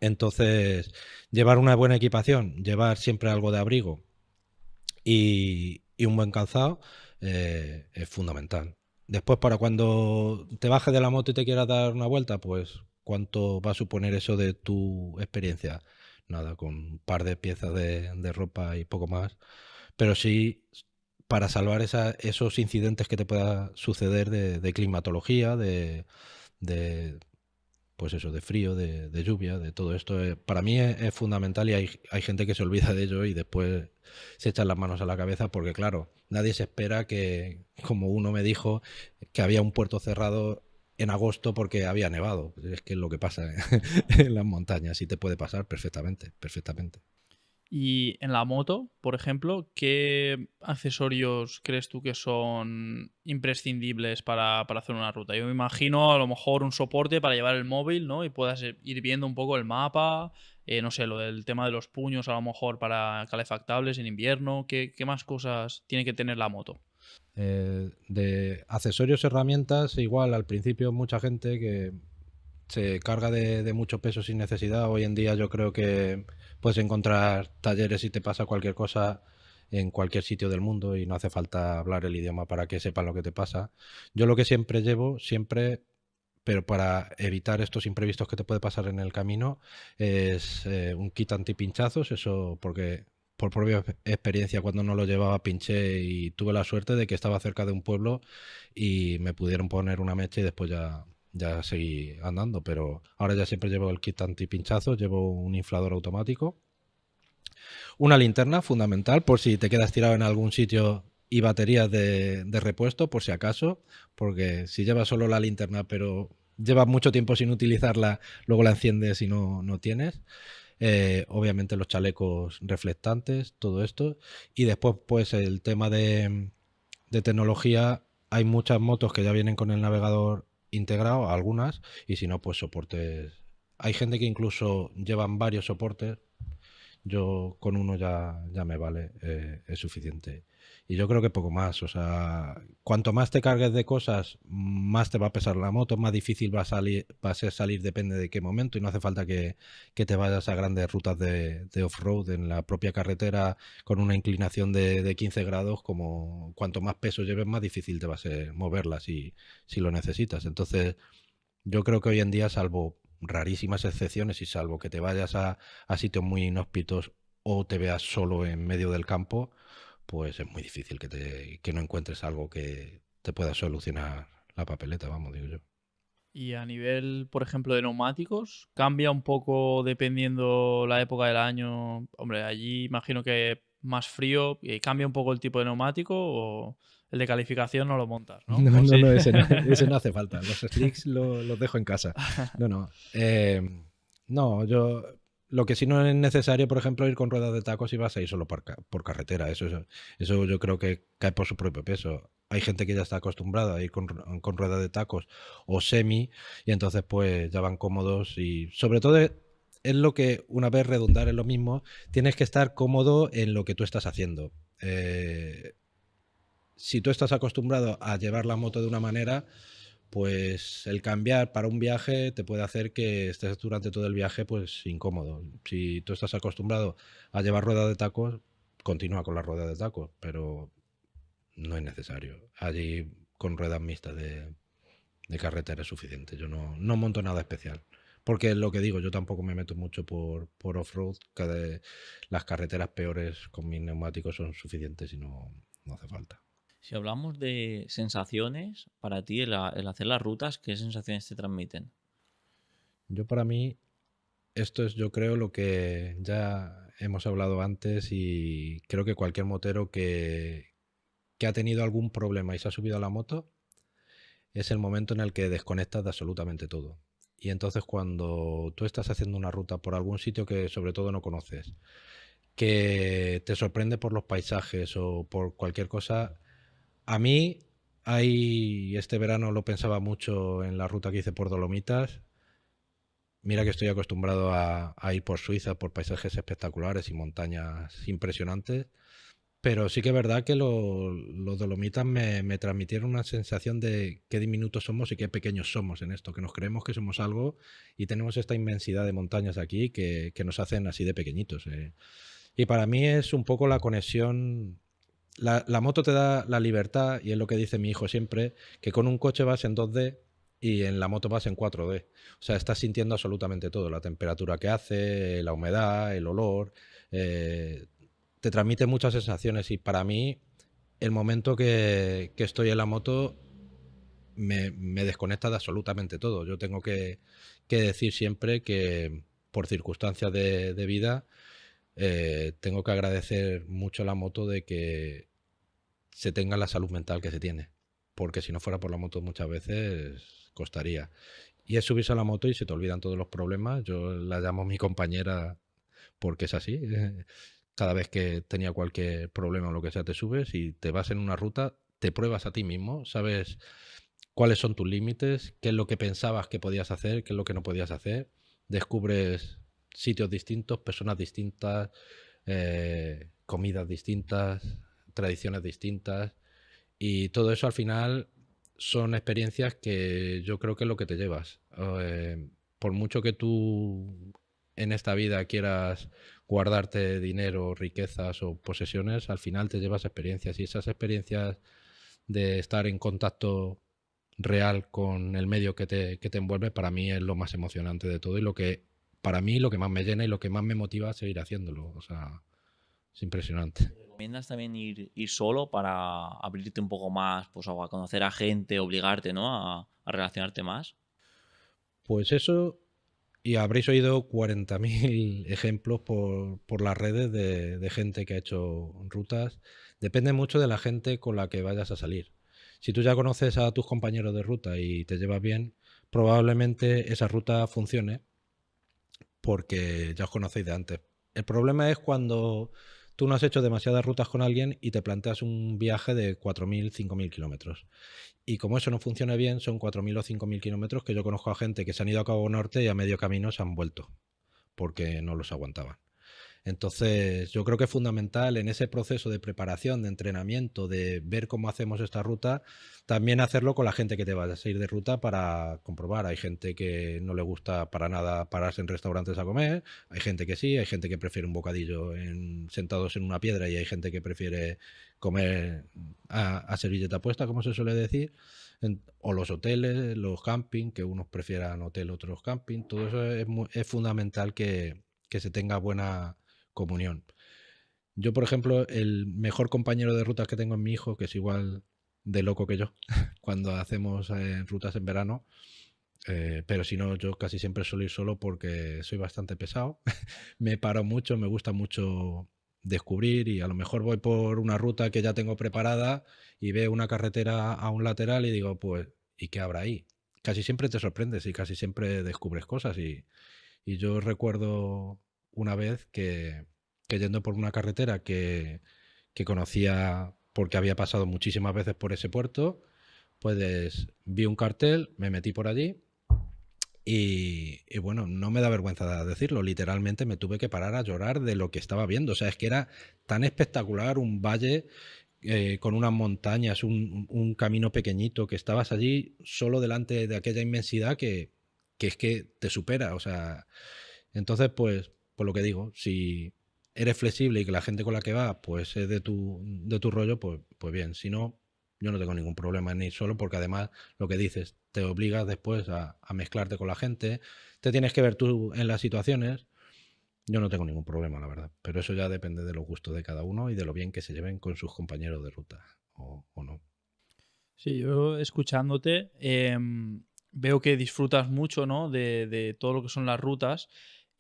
Entonces, llevar una buena equipación, llevar siempre algo de abrigo y un buen calzado es fundamental. Después, para cuando te bajes de la moto y te quieras dar una vuelta, pues ¿cuánto va a suponer eso de tu experiencia? Nada, con un par de piezas de ropa y poco más. Pero sí, para salvar esos incidentes que te pueda suceder de climatología, de, pues eso, de frío, de lluvia, de todo esto, para mí es fundamental y hay gente que se olvida de ello y después se echan las manos a la cabeza porque, claro, nadie se espera que, como uno me dijo, que había un puerto cerrado en agosto porque había nevado. Es que es lo que pasa en las montañas y te puede pasar perfectamente, perfectamente. Y en la moto, por ejemplo, ¿qué accesorios crees tú que son imprescindibles para hacer una ruta? Yo me imagino a lo mejor un soporte para llevar el móvil, ¿no? Y puedas ir viendo un poco el mapa, no sé, lo del tema de los puños a lo mejor para calefactables en invierno. ¿Qué más cosas tiene que tener la moto? De accesorios, herramientas, igual al principio mucha gente que se carga de mucho peso sin necesidad. Hoy en día yo creo que puedes encontrar talleres si te pasa cualquier cosa en cualquier sitio del mundo y no hace falta hablar el idioma para que sepan lo que te pasa. Yo lo que siempre llevo, siempre, pero para evitar estos imprevistos que te puede pasar en el camino, es un kit antipinchazos, eso porque por propia experiencia cuando no lo llevaba pinché y tuve la suerte de que estaba cerca de un pueblo y me pudieron poner una mecha y después ya seguí andando, pero ahora ya siempre llevo el kit antipinchazos, llevo un inflador automático, una linterna fundamental por si te quedas tirado en algún sitio y baterías de repuesto por si acaso, porque si llevas solo la linterna pero llevas mucho tiempo sin utilizarla, luego la enciendes y no tienes. Obviamente los chalecos reflectantes, todo esto. Y después pues el tema de tecnología, hay muchas motos que ya vienen con el navegador integrado, algunas, y si no pues soportes Hay gente que incluso llevan varios soportes. Yo con uno ya me vale, es suficiente. Y yo creo que poco más. O sea, cuanto más te cargues de cosas, más te va a pesar la moto, más difícil va a ser salir, depende de qué momento. Y no hace falta que te vayas a grandes rutas de off-road en la propia carretera con una inclinación de 15 grados. Como cuanto más peso lleves, más difícil te va a ser moverla si lo necesitas. Entonces, yo creo que hoy en día, salvo rarísimas excepciones y salvo que te vayas a sitios muy inhóspitos o te veas solo en medio del campo, pues es muy difícil que no encuentres algo que te pueda solucionar la papeleta, vamos, digo yo. Y a nivel, por ejemplo, de neumáticos, ¿cambia un poco dependiendo la época del año? Hombre, allí imagino que más frío, ¿cambia un poco el tipo de neumático o el de calificación no lo montas, ¿no? No, ¿O sí? ese no hace falta. Los slicks los dejo en casa. No. No, yo. Lo que sí no es necesario, por ejemplo, ir con ruedas de tacos si vas a ir solo por carretera. Eso yo creo que cae por su propio peso. Hay gente que ya está acostumbrada a ir con ruedas de tacos o semi, y entonces pues ya van cómodos. Y sobre todo es lo que, una vez redundar en lo mismo, tienes que estar cómodo en lo que tú estás haciendo. Si tú estás acostumbrado a llevar la moto de una manera, pues el cambiar para un viaje te puede hacer que estés durante todo el viaje pues incómodo. Si tú estás acostumbrado a llevar ruedas de tacos, continúa con la rueda de tacos, pero no es necesario. Allí con ruedas mixtas de carretera es suficiente. Yo no monto nada especial. Porque lo que digo, yo tampoco me meto mucho por off-road. Las carreteras peores con mis neumáticos son suficientes y no hace falta. Si hablamos de sensaciones, para ti el hacer las rutas, ¿qué sensaciones te transmiten? Para mí, esto es, yo creo, lo que ya hemos hablado antes, y creo que cualquier motero que ha tenido algún problema y se ha subido a la moto, es el momento en el que desconectas de absolutamente todo. Y entonces cuando tú estás haciendo una ruta por algún sitio que sobre todo no conoces, que te sorprende por los paisajes o por cualquier cosa, a mí, este verano lo pensaba mucho en la ruta que hice por Dolomitas. Mira que estoy acostumbrado a ir por Suiza, por paisajes espectaculares y montañas impresionantes, pero sí que es verdad que los Dolomitas me transmitieron una sensación de qué diminutos somos y qué pequeños somos en esto, que nos creemos que somos algo y tenemos esta inmensidad de montañas aquí que nos hacen así de pequeñitos. Y para mí es un poco la conexión. La moto te da la libertad, y es lo que dice mi hijo siempre, que con un coche vas en 2D y en la moto vas en 4D. O sea, estás sintiendo absolutamente todo, la temperatura que hace, la humedad, el olor. Te transmite muchas sensaciones, y para mí el momento que estoy en la moto me desconecta de absolutamente todo. Yo tengo que decir siempre que por circunstancias de vida tengo que agradecer mucho a la moto de que se tenga la salud mental que se tiene, porque si no fuera por la moto muchas veces costaría. Y es subirse a la moto y se te olvidan todos los problemas. Yo la llamo mi compañera porque es así. Cada vez que tenía cualquier problema o lo que sea, te subes y te vas en una ruta, te pruebas a ti mismo, sabes cuáles son tus límites, qué es lo que pensabas que podías hacer, qué es lo que no podías hacer. Descubres sitios distintos, personas distintas, comidas distintas, tradiciones distintas, y todo eso al final son experiencias que yo creo que es lo que te llevas. Por mucho que tú en esta vida quieras guardarte dinero, riquezas o posesiones, al final te llevas experiencias, y esas experiencias de estar en contacto real con el medio que te envuelve, para mí es lo más emocionante de todo, y lo que para mí lo que más me llena y lo que más me motiva a seguir haciéndolo. O sea, es impresionante. ¿Recomiendas también ir solo para abrirte un poco más, pues a conocer a gente, obligarte, ¿no? a relacionarte más? Pues eso, y habréis oído 40.000 ejemplos por las redes de gente que ha hecho rutas. Depende mucho de la gente con la que vayas a salir. Si tú ya conoces a tus compañeros de ruta y te llevas bien, probablemente esa ruta funcione porque ya os conocéis de antes. El problema es cuando tú no has hecho demasiadas rutas con alguien y te planteas un viaje de 4.000, 5.000 kilómetros. Y como eso no funciona bien, son 4.000 o 5.000 kilómetros que yo conozco a gente que se han ido a Cabo Norte y a medio camino se han vuelto porque no los aguantaban. Entonces, yo creo que es fundamental en ese proceso de preparación, de entrenamiento, de ver cómo hacemos esta ruta, también hacerlo con la gente que te vayas a ir de ruta para comprobar. Hay gente que no le gusta para nada pararse en restaurantes a comer, hay gente que sí, hay gente que prefiere un bocadillo sentados en una piedra y hay gente que prefiere comer a servilleta puesta, como se suele decir. O los hoteles, los camping, que unos prefieran hotel, otros camping. Todo eso es fundamental que se tenga buena comunión. Yo, por ejemplo, el mejor compañero de rutas que tengo es mi hijo, que es igual de loco que yo, cuando hacemos rutas en verano. Pero si no, yo casi siempre suelo ir solo porque soy bastante pesado. Me paro mucho, me gusta mucho descubrir y a lo mejor voy por una ruta que ya tengo preparada y veo una carretera a un lateral y digo, pues, ¿y qué habrá ahí? Casi siempre te sorprendes y casi siempre descubres cosas y yo recuerdo una vez que yendo por una carretera que conocía porque había pasado muchísimas veces por ese puerto, pues vi un cartel, me metí por allí y bueno, no me da vergüenza decirlo, literalmente me tuve que parar a llorar de lo que estaba viendo. O sea, es que era tan espectacular, un valle con unas montañas, un camino pequeñito, que estabas allí solo delante de aquella inmensidad que es que te supera. O sea, entonces, pues, por lo que digo, si eres flexible y que la gente con la que va, pues es de tu rollo, pues bien. Si no, yo no tengo ningún problema en ir solo, porque además, lo que dices, te obligas después a mezclarte con la gente, te tienes que ver tú en las situaciones. Yo no tengo ningún problema, la verdad. Pero eso ya depende de los gustos de cada uno y de lo bien que se lleven con sus compañeros de ruta o no. Sí, yo escuchándote veo que disfrutas mucho, ¿no? de todo lo que son las rutas.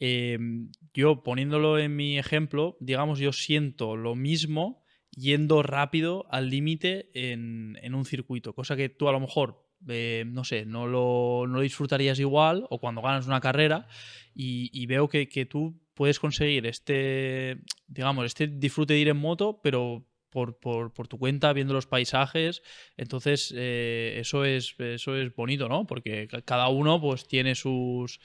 Yo poniéndolo en mi ejemplo, digamos, yo siento lo mismo yendo rápido al límite en un circuito, cosa que tú a lo mejor, no sé, no lo disfrutarías igual, o cuando ganas una carrera, y veo que tú puedes conseguir digamos, este disfrute de ir en moto, pero por tu cuenta, viendo los paisajes. Entonces, eso es bonito, ¿no? Porque cada uno pues tiene sus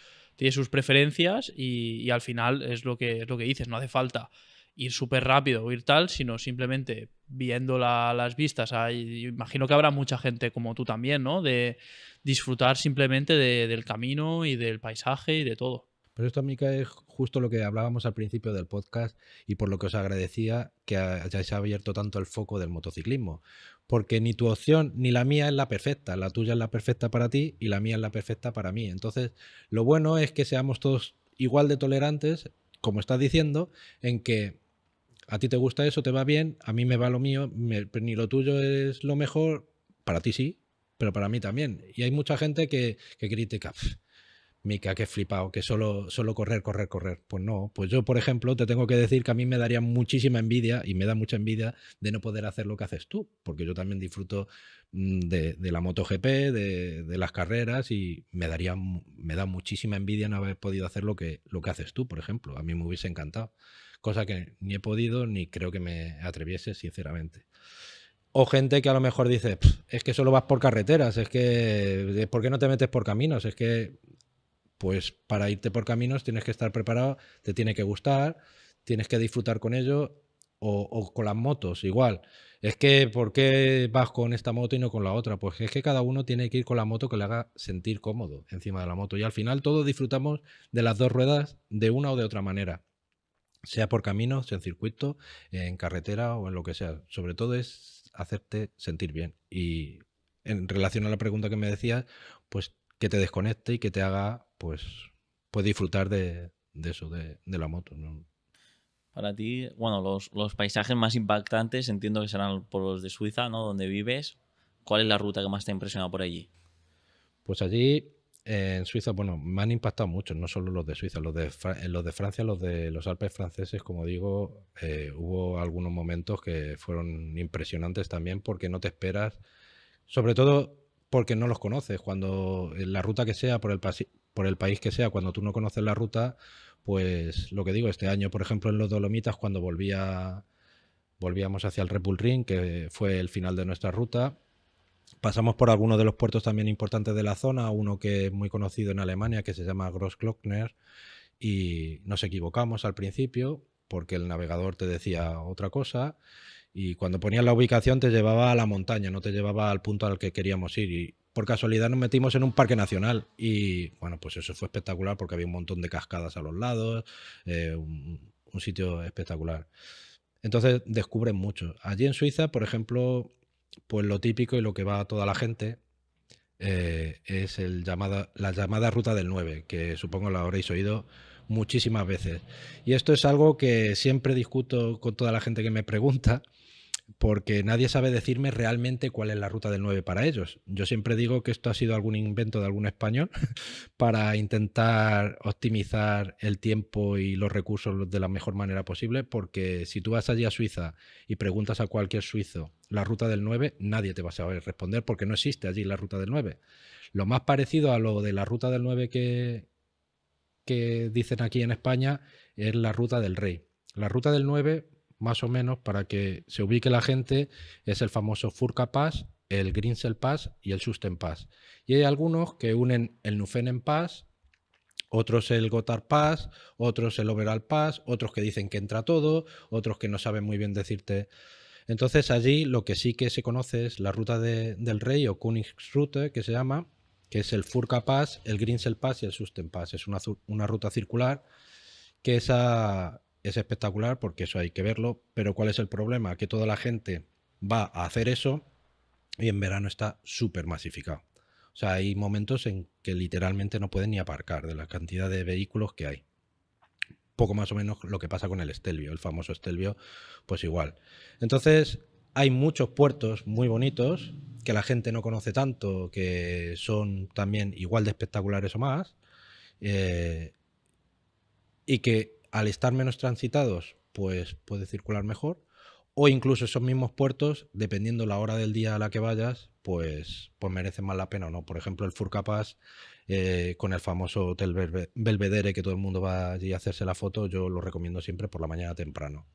preferencias y al final es lo que dices, no hace falta ir súper rápido o ir tal, sino simplemente viendo las vistas. Imagino que habrá mucha gente como tú también, ¿no? De disfrutar simplemente del camino y del paisaje y de todo. Pero esto, Mica, es justo lo que hablábamos al principio del podcast y por lo que os agradecía que hayáis abierto tanto el foco del motociclismo. Porque ni tu opción ni la mía es la perfecta. La tuya es la perfecta para ti y la mía es la perfecta para mí. Entonces, lo bueno es que seamos todos igual de tolerantes, como estás diciendo, en que a ti te gusta eso, te va bien, a mí me va lo mío, ni lo tuyo es lo mejor, para ti sí, pero para mí también. Y hay mucha gente que critica, Mica, qué flipado, que solo correr. Pues no, pues yo, por ejemplo, te tengo que decir que a mí me daría muchísima envidia, y me da mucha envidia, de no poder hacer lo que haces tú, porque yo también disfruto de la MotoGP, de las carreras, y me da muchísima envidia no haber podido hacer lo que haces tú, por ejemplo. A mí me hubiese encantado, cosa que ni he podido ni creo que me atreviese, sinceramente. O gente que a lo mejor dice, es que solo vas por carreteras, es que ¿por qué no te metes por caminos? Es que pues para irte por caminos tienes que estar preparado, te tiene que gustar, tienes que disfrutar con ello, o con las motos igual. Es que ¿por qué vas con esta moto y no con la otra? Pues es que cada uno tiene que ir con la moto que le haga sentir cómodo encima de la moto, y al final todos disfrutamos de las dos ruedas de una o de otra manera, sea por caminos, en circuito, en carretera o en lo que sea. Sobre todo es hacerte sentir bien. Y en relación a la pregunta que me decías, pues que te desconecte y que te haga pues disfrutar de eso, de la moto, ¿no? Para ti, bueno, los paisajes más impactantes entiendo que serán por los de Suiza, ¿no? Donde vives. ¿Cuál es la ruta que más te ha impresionado por allí? Pues allí, en Suiza, bueno, me han impactado mucho, no solo los de Suiza, los de Francia, los de los Alpes franceses, como digo, hubo algunos momentos que fueron impresionantes también, porque no te esperas, sobre todo porque no los conoces. Cuando la ruta que sea, por el país que sea, cuando tú no conoces la ruta, pues lo que digo, este año, por ejemplo, en los Dolomitas, cuando volvíamos hacia el Red Bull Ring, que fue el final de nuestra ruta, pasamos por algunos de los puertos también importantes de la zona, uno que es muy conocido en Alemania, que se llama Großglockner, y nos equivocamos al principio porque el navegador te decía otra cosa, y cuando ponías la ubicación te llevaba a la montaña, no te llevaba al punto al que queríamos ir, y por casualidad nos metimos en un parque nacional, y bueno, pues eso fue espectacular porque había un montón de cascadas a los lados, un sitio espectacular. Entonces descubren mucho. Allí en Suiza, por ejemplo, pues lo típico y lo que va a toda la gente es la llamada Ruta del 9, que supongo la habréis oído muchísimas veces. Y esto es algo que siempre discuto con toda la gente que me pregunta, porque nadie sabe decirme realmente cuál es la Ruta del 9 para ellos. Yo siempre digo que esto ha sido algún invento de algún español para intentar optimizar el tiempo y los recursos de la mejor manera posible, porque si tú vas allí a Suiza y preguntas a cualquier suizo la Ruta del 9, nadie te va a saber responder porque no existe allí la Ruta del 9. Lo más parecido a lo de la Ruta del 9 que dicen aquí en España es la Ruta del Rey. La Ruta del 9, más o menos, para que se ubique la gente, es el famoso Furka Pass, el Grimsel Pass y el Susten Pass. Y hay algunos que unen el Nufenen Pass, otros el Gotthard Pass, otros el Overall Pass, otros que dicen que entra todo, otros que no saben muy bien decirte. Entonces allí lo que sí que se conoce es la Ruta del Rey o Königsroute, que se llama, que es el Furka Pass, el Grimsel Pass y el Susten Pass. Es una ruta circular que esa es espectacular porque eso hay que verlo, pero ¿cuál es el problema? Que toda la gente va a hacer eso y en verano está súper masificado. O sea, hay momentos en que literalmente no pueden ni aparcar de la cantidad de vehículos que hay. Poco más o menos lo que pasa con el Stelvio, el famoso Stelvio, pues igual. Entonces, hay muchos puertos muy bonitos que la gente no conoce tanto, que son también igual de espectaculares o más, y que al estar menos transitados, pues puede circular mejor, o incluso esos mismos puertos, dependiendo la hora del día a la que vayas, pues merecen más la pena o no. Por ejemplo, el Furka Pass, con el famoso Hotel Belvedere, que todo el mundo va allí a hacerse la foto, yo lo recomiendo siempre por la mañana temprano.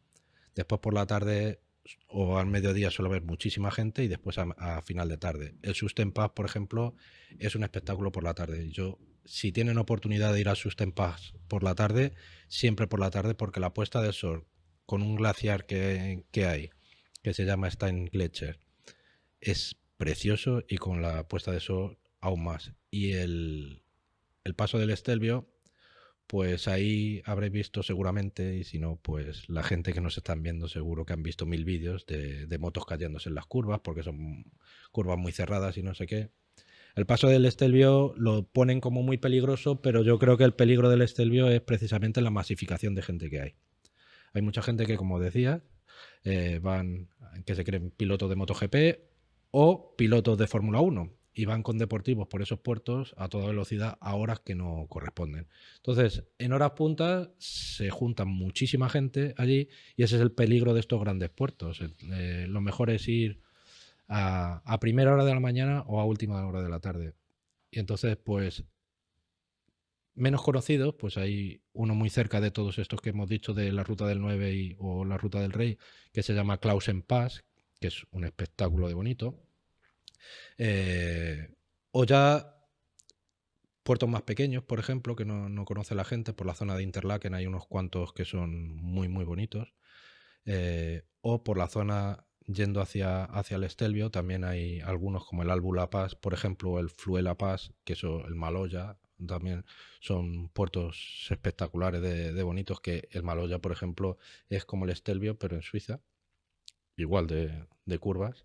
Después por la tarde o al mediodía suele haber muchísima gente y después a final de tarde. El Susten Pass, por ejemplo, es un espectáculo por la tarde. Yo, si tienen oportunidad de ir al Susten Pass por la tarde, siempre por la tarde, porque la puesta del sol con un glaciar que hay, que se llama Steingletscher, es precioso, y con la puesta de sol aún más. Y el paso del Stelvio, pues ahí habréis visto seguramente, y si no, pues la gente que nos están viendo seguro que han visto 1000 vídeos de motos cayéndose en las curvas, porque son curvas muy cerradas y no sé qué. El paso del Stelvio lo ponen como muy peligroso, pero yo creo que el peligro del Stelvio es precisamente la masificación de gente que hay. Hay mucha gente que, como decía, que se creen pilotos de MotoGP o pilotos de Fórmula 1 y van con deportivos por esos puertos a toda velocidad a horas que no corresponden. Entonces, en horas puntas se juntan muchísima gente allí y ese es el peligro de estos grandes puertos. Lo mejor es ir a primera hora de la mañana o a última hora de la tarde. Y entonces, pues, menos conocidos, pues hay uno muy cerca de todos estos que hemos dicho de la Ruta del 9 o la Ruta del Rey, que se llama Clausen Pass, que es un espectáculo de bonito. O ya puertos más pequeños, por ejemplo, que no conoce la gente, por la zona de Interlaken hay unos cuantos que son muy, muy bonitos. O por la zona yendo hacia el Stelvio también hay algunos como el Albula Pass, por ejemplo, o el Fluela Pass, que eso, el Maloya, también son puertos espectaculares de bonitos, que el Maloya, por ejemplo, es como el Stelvio, pero en Suiza, igual de curvas.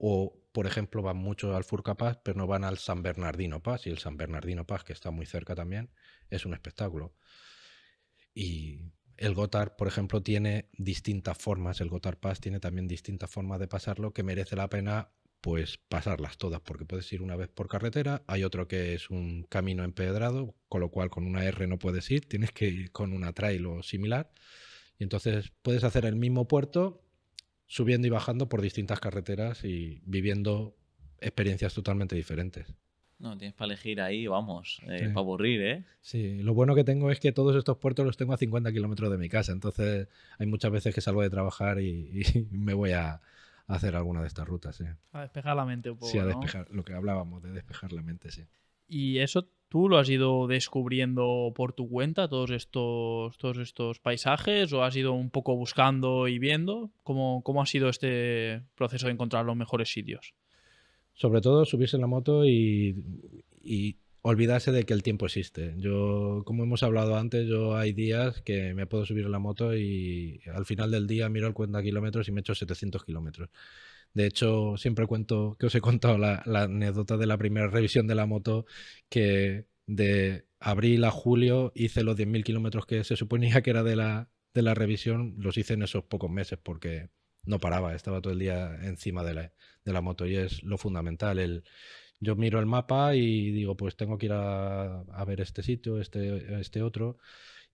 O, por ejemplo, van mucho al Furka Pass, pero no van al San Bernardino Pass, y el San Bernardino Pass, que está muy cerca también, es un espectáculo. Y el Gotthard, por ejemplo, tiene distintas formas, el Gotthard Pass tiene también distintas formas de pasarlo que merece la pena pues pasarlas todas, porque puedes ir una vez por carretera, hay otro que es un camino empedrado, con lo cual con una R no puedes ir, tienes que ir con una trail o similar, y entonces puedes hacer el mismo puerto subiendo y bajando por distintas carreteras y viviendo experiencias totalmente diferentes. No, tienes para elegir ahí, vamos, Sí. para aburrir, ¿eh? Sí, lo bueno que tengo es que todos estos puertos los tengo a 50 kilómetros de mi casa, entonces hay muchas veces que salgo de trabajar y me voy a hacer alguna de estas rutas, sí. A despejar la mente un poco, Sí, a ¿no? despejar, lo que hablábamos, de despejar la mente, sí. ¿Y eso tú lo has ido descubriendo por tu cuenta, todos estos paisajes, o has ido un poco buscando y viendo? ¿Cómo ha sido este proceso de encontrar los mejores sitios? Sobre todo subirse en la moto y olvidarse de que el tiempo existe. Yo, como hemos hablado antes, yo hay días que me puedo subir en la moto y al final del día miro el cuenta kilómetros y me echo 700 kilómetros. De hecho, siempre cuento que os he contado la anécdota de la primera revisión de la moto, que de abril a julio hice los 10.000 kilómetros que se suponía que era de la revisión, los hice en esos pocos meses porque no paraba, estaba todo el día encima de la moto y es lo fundamental. Yo miro el mapa y digo, pues tengo que ir a ver este sitio, este otro.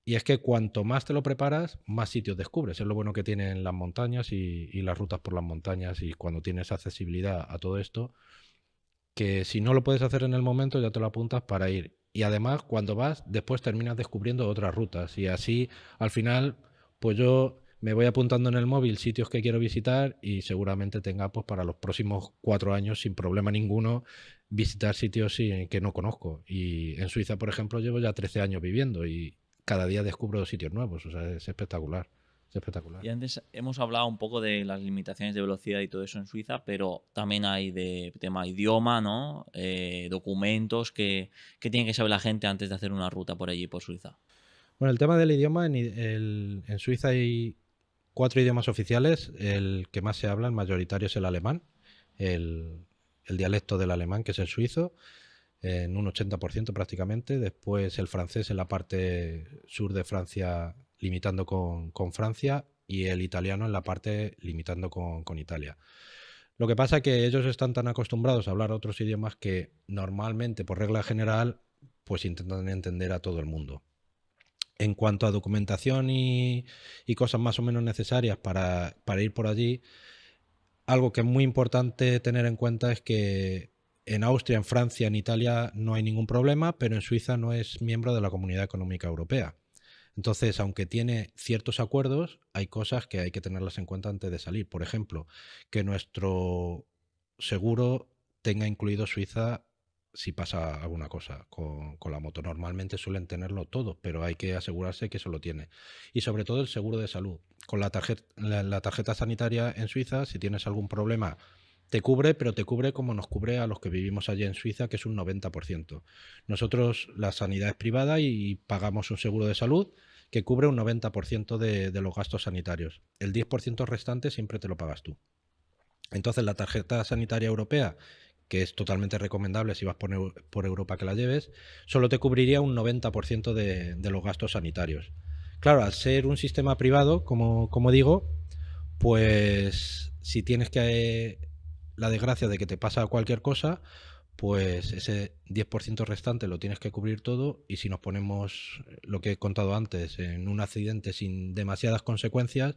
Y es que cuanto más te lo preparas, más sitios descubres. Es lo bueno que tienen las montañas y las rutas por las montañas. Y cuando tienes accesibilidad a todo esto, que si no lo puedes hacer en el momento, ya te lo apuntas para ir. Y además, cuando vas, después terminas descubriendo otras rutas. Y así, al final, pues yo me voy apuntando en el móvil sitios que quiero visitar y seguramente tenga, pues para los próximos 4 años, sin problema ninguno, visitar sitios que no conozco. Y en Suiza, por ejemplo, llevo ya 13 años viviendo y cada día descubro sitios nuevos. O sea, es espectacular. Es espectacular. Y antes hemos hablado un poco de las limitaciones de velocidad y todo eso en Suiza, pero también hay de tema idioma, ¿no? Documentos que tiene que saber la gente antes de hacer una ruta por allí, por Suiza. Bueno, el tema del idioma, en Suiza hay 4 idiomas oficiales. El que más se habla, el mayoritario, es el alemán, el dialecto del alemán, que es el suizo, en un 80% prácticamente. Después el francés en la parte sur de Francia, limitando con Francia, y el italiano en la parte limitando con Italia. Lo que pasa es que ellos están tan acostumbrados a hablar otros idiomas que normalmente, por regla general, pues intentan entender a todo el mundo. En cuanto a documentación y cosas más o menos necesarias para ir por allí, algo que es muy importante tener en cuenta es que en Austria, en Francia, en Italia no hay ningún problema, pero en Suiza no es miembro de la Comunidad Económica Europea. Entonces, aunque tiene ciertos acuerdos, hay cosas que hay que tenerlas en cuenta antes de salir. Por ejemplo, que nuestro seguro tenga incluido Suiza si pasa alguna cosa con la moto. Normalmente suelen tenerlo todo, pero hay que asegurarse que eso lo tiene. Y sobre todo el seguro de salud. Con la tarjeta sanitaria en Suiza, si tienes algún problema, te cubre, pero te cubre como nos cubre a los que vivimos allí en Suiza, que es un 90%. Nosotros, la sanidad es privada y pagamos un seguro de salud que cubre un 90% de los gastos sanitarios. El 10% restante siempre te lo pagas tú. Entonces, la tarjeta sanitaria europea, que es totalmente recomendable si vas por Europa que la lleves, solo te cubriría un 90% de los gastos sanitarios. Claro, al ser un sistema privado, como digo, pues si tienes la desgracia de que te pasa cualquier cosa, pues ese 10% restante lo tienes que cubrir todo, y si nos ponemos, lo que he contado antes, en un accidente sin demasiadas consecuencias,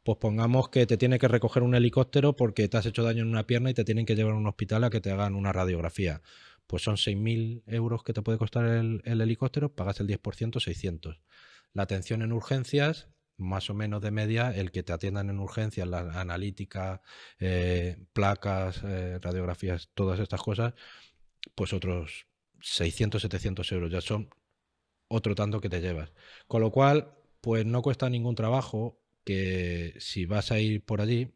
pues pongamos que te tiene que recoger un helicóptero porque te has hecho daño en una pierna y te tienen que llevar a un hospital a que te hagan una radiografía. Pues son 6.000 euros que te puede costar el helicóptero, pagas el 10%, 600. La atención en urgencias, más o menos de media, el que te atiendan en urgencias, la analítica, placas, radiografías, todas estas cosas, pues otros 600, 700 euros. Ya son otro tanto que te llevas. Con lo cual, pues no cuesta ningún trabajo que si vas a ir por allí,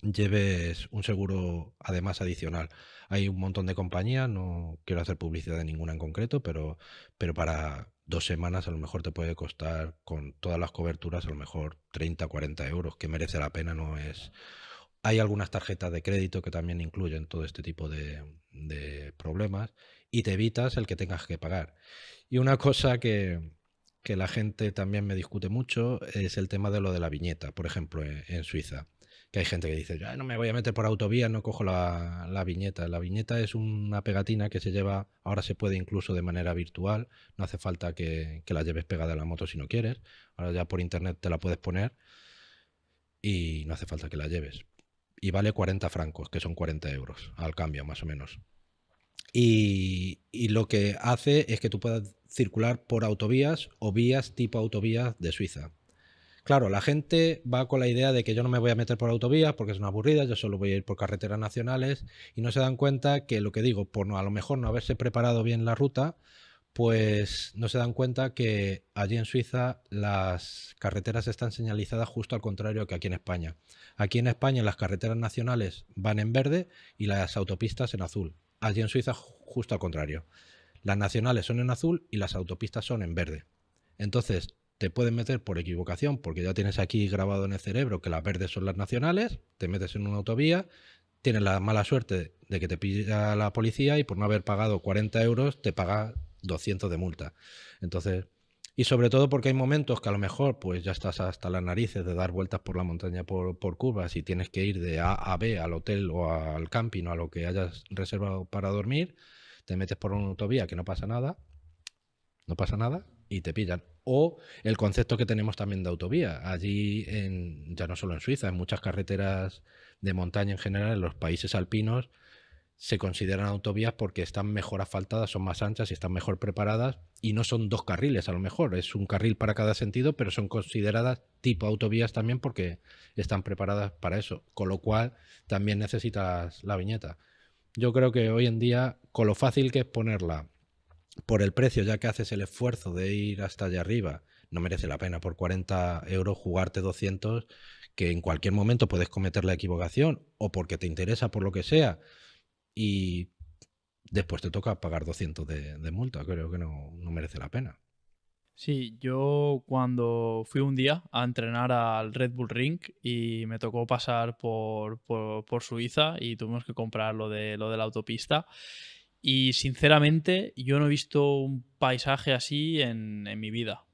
lleves un seguro además adicional. Hay un montón de compañías, no quiero hacer publicidad de ninguna en concreto, pero para 2 semanas a lo mejor te puede costar, con todas las coberturas, a lo mejor 30, 40 euros, que merece la pena, no es... Hay algunas tarjetas de crédito que también incluyen todo este tipo de problemas y te evitas el que tengas que pagar. Y una cosa que la gente también me discute mucho es el tema de lo de la viñeta, por ejemplo, en Suiza. Que hay gente que dice, ya no me voy a meter por autovía, no cojo la viñeta. La viñeta es una pegatina que se lleva, ahora se puede incluso de manera virtual, no hace falta que la lleves pegada a la moto si no quieres. Ahora ya por internet te la puedes poner y no hace falta que la lleves. Y vale 40 francos, que son 40 euros al cambio más o menos. y lo que hace es que tú puedas circular por autovías o vías tipo autovías de Suiza. Claro, la gente va con la idea de que yo no me voy a meter por autovías porque es una aburrida, yo solo voy a ir por carreteras nacionales y no se dan cuenta que lo que digo, por no, a lo mejor no haberse preparado bien la ruta, pues no se dan cuenta que allí en Suiza las carreteras están señalizadas justo al contrario que aquí en España. Aquí en España las carreteras nacionales van en verde y las autopistas en azul. Allí en Suiza justo al contrario. Las nacionales son en azul y las autopistas son en verde. Entonces te pueden meter por equivocación porque ya tienes aquí grabado en el cerebro que las verdes son las nacionales, te metes en una autovía, tienes la mala suerte de que te pilla la policía y por no haber pagado 40 euros te paga 200 de multa. Entonces, y sobre todo porque hay momentos que a lo mejor pues ya estás hasta las narices de dar vueltas por la montaña por curvas y tienes que ir de A a B al hotel o al camping o a lo que hayas reservado para dormir, te metes por una autovía que no pasa nada y te pillan. O el concepto que tenemos también de autovía. Allí, ya no solo en Suiza, en muchas carreteras de montaña en general, en los países alpinos, se consideran autovías porque están mejor asfaltadas, son más anchas y están mejor preparadas y no son 2 carriles a lo mejor, es un carril para cada sentido, pero son consideradas tipo autovías también porque están preparadas para eso, con lo cual también necesitas la viñeta. Yo creo que hoy en día, con lo fácil que es ponerla, por el precio, ya que haces el esfuerzo de ir hasta allá arriba, no merece la pena por 40 euros jugarte 200, que en cualquier momento puedes cometer la equivocación o porque te interesa por lo que sea y después te toca pagar 200 de multa. Creo que no merece la pena. Sí, yo cuando fui un día a entrenar al Red Bull Ring y me tocó pasar por Suiza y tuvimos que comprar lo de la autopista. Y sinceramente yo no he visto un paisaje así en mi vida.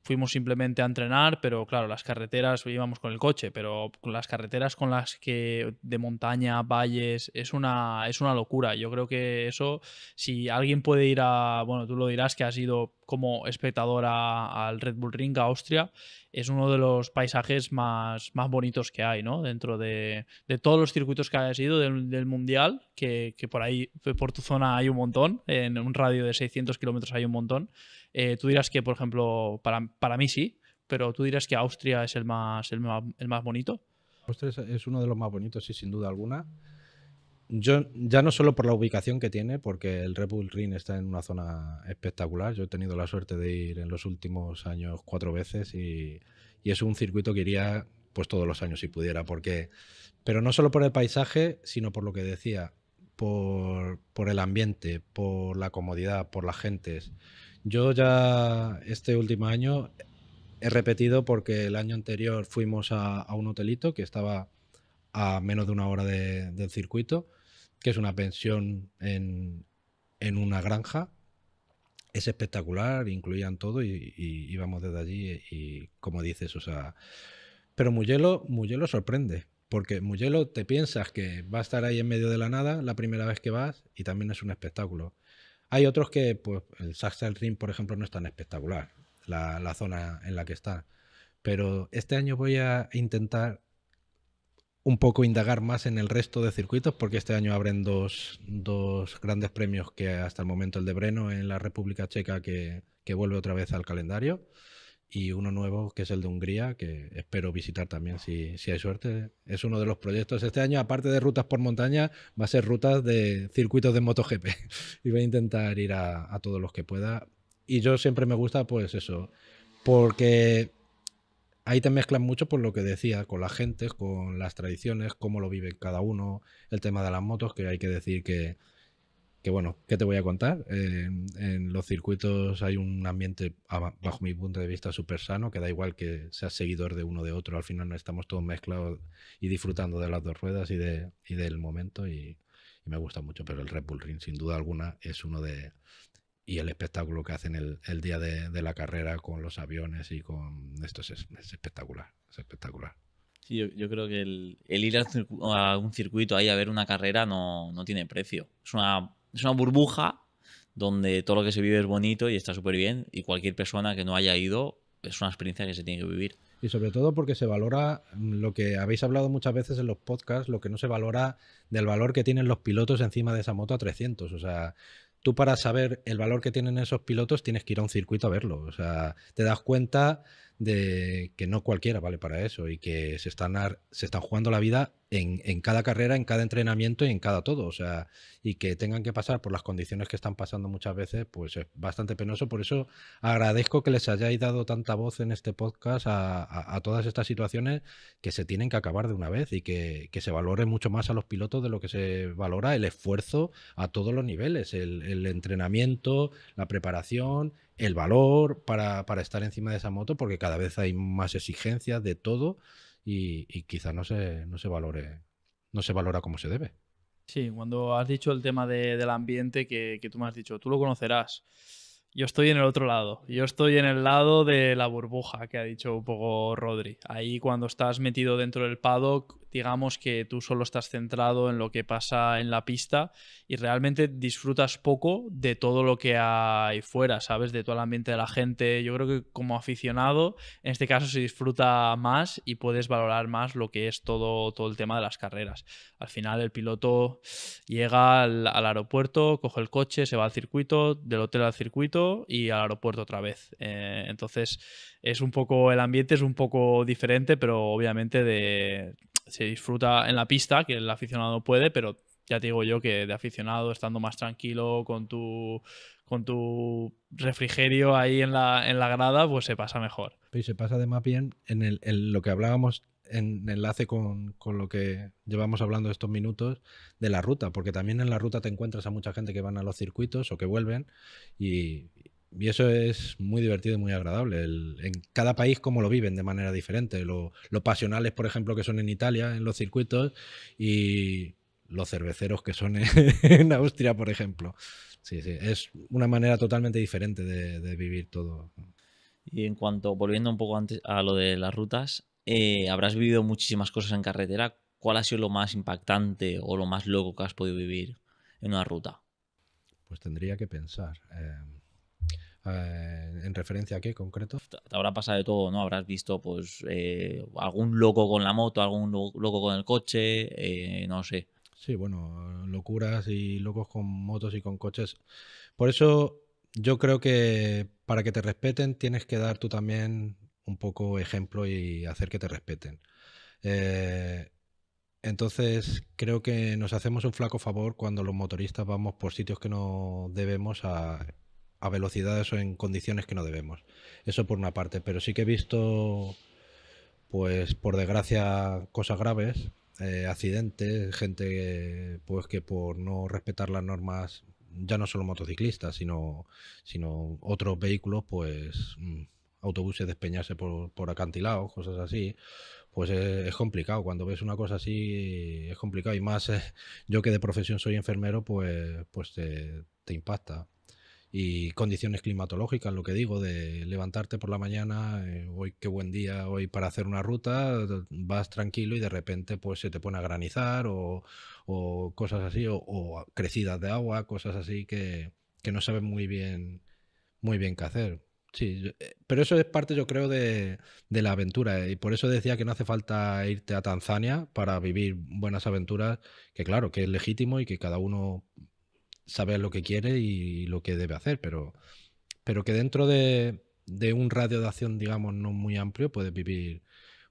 Fuimos simplemente a entrenar, pero claro, las carreteras, íbamos con el coche, pero con las carreteras con las que de montaña, valles, es una locura. Yo creo que eso, si alguien puede ir a, bueno, tú lo dirás que has ido como espectador al Red Bull Ring, a Austria, es uno de los paisajes más bonitos que hay, ¿no? Dentro de todos los circuitos que hayas ido del Mundial, que por ahí, por tu zona hay un montón, en un radio de 600 kilómetros hay un montón. Tú dirás que, por ejemplo, para mí sí, pero tú dirás que Austria es el más bonito. Austria es uno de los más bonitos, sí, sin duda alguna. Yo ya no solo por la ubicación que tiene, porque el Red Bull Ring está en una zona espectacular. Yo he tenido la suerte de ir en los últimos años 4 veces y es un circuito que iría pues todos los años si pudiera, pero no solo por el paisaje, sino por lo que decía, por el ambiente, por la comodidad, por las gentes. Yo ya este último año he repetido porque el año anterior fuimos a un hotelito que estaba a menos de una hora del circuito, que es una pensión en una granja. Es espectacular, incluían todo y íbamos desde allí y como dices, o sea... Pero Mugello sorprende, porque Mugello te piensas que va a estar ahí en medio de la nada la primera vez que vas y también es un espectáculo. Hay otros que, pues el Sachsenring, por ejemplo, no es tan espectacular, la zona en la que está. Pero este año voy a intentar un poco indagar más en el resto de circuitos, porque este año abren dos grandes premios, que hasta el momento el de Brno en la República Checa, que vuelve otra vez al calendario, y uno nuevo que es el de Hungría, que espero visitar también si hay suerte. Es uno de los proyectos este año, aparte de rutas por montaña, va a ser rutas de circuitos de MotoGP y voy a intentar ir a todos los que pueda. Y yo siempre me gusta pues eso, porque ahí te mezclan mucho por lo que decía, con las gentes, con las tradiciones, cómo lo vive cada uno, el tema de las motos, que hay que decir que bueno, ¿qué te voy a contar? En los circuitos hay un ambiente, bajo mi punto de vista, súper sano, que da igual que seas seguidor de uno o de otro, al final estamos todos mezclados y disfrutando de las dos ruedas y del momento y me gusta mucho, pero el Red Bull Ring sin duda alguna es uno de... Y el espectáculo que hacen el día de la carrera con los aviones y con esto es espectacular, es espectacular. Sí, yo creo que el ir a un circuito ahí a ver una carrera no tiene precio. Es una burbuja donde todo lo que se vive es bonito y está súper bien y cualquier persona que no haya ido es una experiencia que se tiene que vivir. Y sobre todo porque se valora lo que habéis hablado muchas veces en los podcasts, lo que no se valora del valor que tienen los pilotos encima de esa moto a 300. O sea, tú para saber el valor que tienen esos pilotos tienes que ir a un circuito a verlo. O sea, te das cuenta de que no cualquiera vale para eso y que se están jugando la vida en cada carrera, en cada entrenamiento y en cada todo. O sea, y que tengan que pasar por las condiciones que están pasando muchas veces, pues es bastante penoso. Por eso agradezco que les hayáis dado tanta voz en este podcast a todas estas situaciones que se tienen que acabar de una vez y que se valore mucho más a los pilotos de lo que se valora el esfuerzo a todos los niveles, el entrenamiento, la preparación, el valor para estar encima de esa moto, porque cada vez hay más exigencias de todo y quizás no se valora como se debe. Sí, cuando has dicho el tema del ambiente que tú me has dicho, tú lo conocerás. Yo estoy en el otro lado. Yo estoy en el lado de la burbuja que ha dicho un poco Rodri. Ahí cuando estás metido dentro del paddock, digamos que tú solo estás centrado en lo que pasa en la pista y realmente disfrutas poco de todo lo que hay fuera, ¿sabes? De todo el ambiente de la gente. Yo creo que como aficionado, en este caso se disfruta más y puedes valorar más lo que es todo el tema de las carreras. Al final el piloto llega al aeropuerto, coge el coche, se va al circuito, del hotel al circuito y al aeropuerto otra vez. Entonces es un poco, el ambiente es un poco diferente, pero obviamente se disfruta en la pista, que el aficionado puede, pero ya te digo yo que de aficionado, estando más tranquilo con tu refrigerio ahí en la grada, pues se pasa mejor. Y se pasa además bien en lo que hablábamos en enlace con lo que llevamos hablando estos minutos de la ruta, porque también en la ruta te encuentras a mucha gente que van a los circuitos o que vuelven y eso es muy divertido y muy agradable. En cada país cómo lo viven de manera diferente. Lo pasionales, por ejemplo, que son en Italia, en los circuitos, y los cerveceros que son en Austria, por ejemplo. Sí, es una manera totalmente diferente de vivir todo. Y en cuanto, volviendo un poco antes a lo de las rutas, habrás vivido muchísimas cosas en carretera. ¿Cuál ha sido lo más impactante o lo más loco que has podido vivir en una ruta? Pues tendría que pensar. ¿En referencia a qué concreto? Te habrá pasado de todo, ¿no? Habrás visto pues algún loco con la moto, algún loco con el coche, no sé. Sí, bueno, locuras y locos con motos y con coches. Por eso yo creo que para que te respeten tienes que dar tú también un poco ejemplo y hacer que te respeten. Entonces creo que nos hacemos un flaco favor cuando los motoristas vamos por sitios que no debemos a velocidades o en condiciones que no debemos. Eso por una parte, pero sí que he visto, pues por desgracia, cosas graves, accidentes, gente pues que por no respetar las normas, ya no solo motociclistas, sino otros vehículos, pues autobuses despeñarse por acantilados, cosas así. Pues es complicado, cuando ves una cosa así es complicado y más yo que de profesión soy enfermero, pues te impacta. Y condiciones climatológicas, lo que digo, de levantarte por la mañana, hoy qué buen día, hoy para hacer una ruta, vas tranquilo y de repente pues se te pone a granizar o cosas así, o crecidas de agua, cosas así que no sabes muy bien qué hacer. Sí, pero eso es parte, yo creo, de la aventura. Y por eso decía que no hace falta irte a Tanzania para vivir buenas aventuras, que claro, que es legítimo y que cada uno sabe lo que quiere y lo que debe hacer, pero que dentro de un radio de acción, digamos, no muy amplio, puedes vivir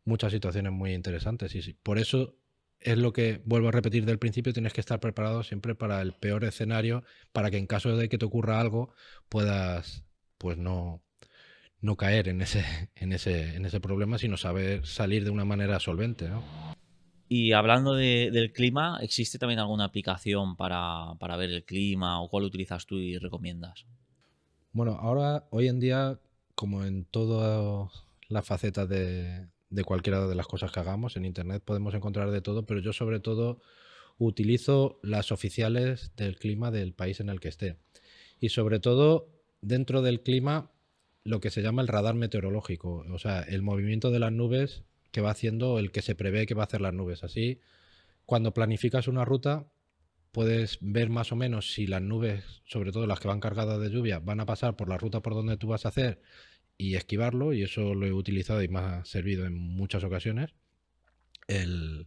muchas situaciones muy interesantes. Y sí, por eso es lo que vuelvo a repetir del principio, tienes que estar preparado siempre para el peor escenario, para que en caso de que te ocurra algo puedas, pues no caer en ese problema, sino saber salir de una manera solvente, ¿no? Y hablando del clima, ¿existe también alguna aplicación para ver el clima o cuál utilizas tú y recomiendas? Bueno, ahora, hoy en día, como en todas las facetas de cualquiera de las cosas que hagamos, en Internet podemos encontrar de todo, pero yo sobre todo utilizo las oficiales del clima del país en el que esté. Y sobre todo, dentro del clima, lo que se llama el radar meteorológico, o sea, el movimiento de las nubes que va haciendo, el que se prevé que va a hacer las nubes. Así, cuando planificas una ruta, puedes ver más o menos si las nubes, sobre todo las que van cargadas de lluvia, van a pasar por la ruta por donde tú vas a hacer y esquivarlo, y eso lo he utilizado y me ha servido en muchas ocasiones, el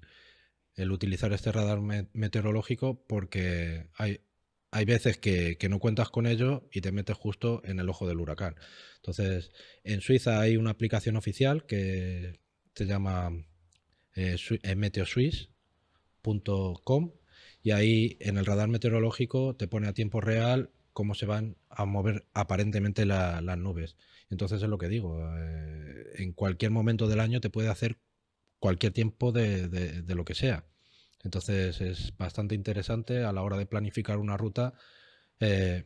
utilizar este radar meteorológico, porque hay veces que no cuentas con ello y te metes justo en el ojo del huracán. Entonces, en Suiza hay una aplicación oficial que se llama meteoswiss.com, y ahí en el radar meteorológico te pone a tiempo real cómo se van a mover aparentemente las nubes. Entonces es lo que digo, en cualquier momento del año te puede hacer cualquier tiempo de lo que sea. Entonces es bastante interesante a la hora de planificar una ruta,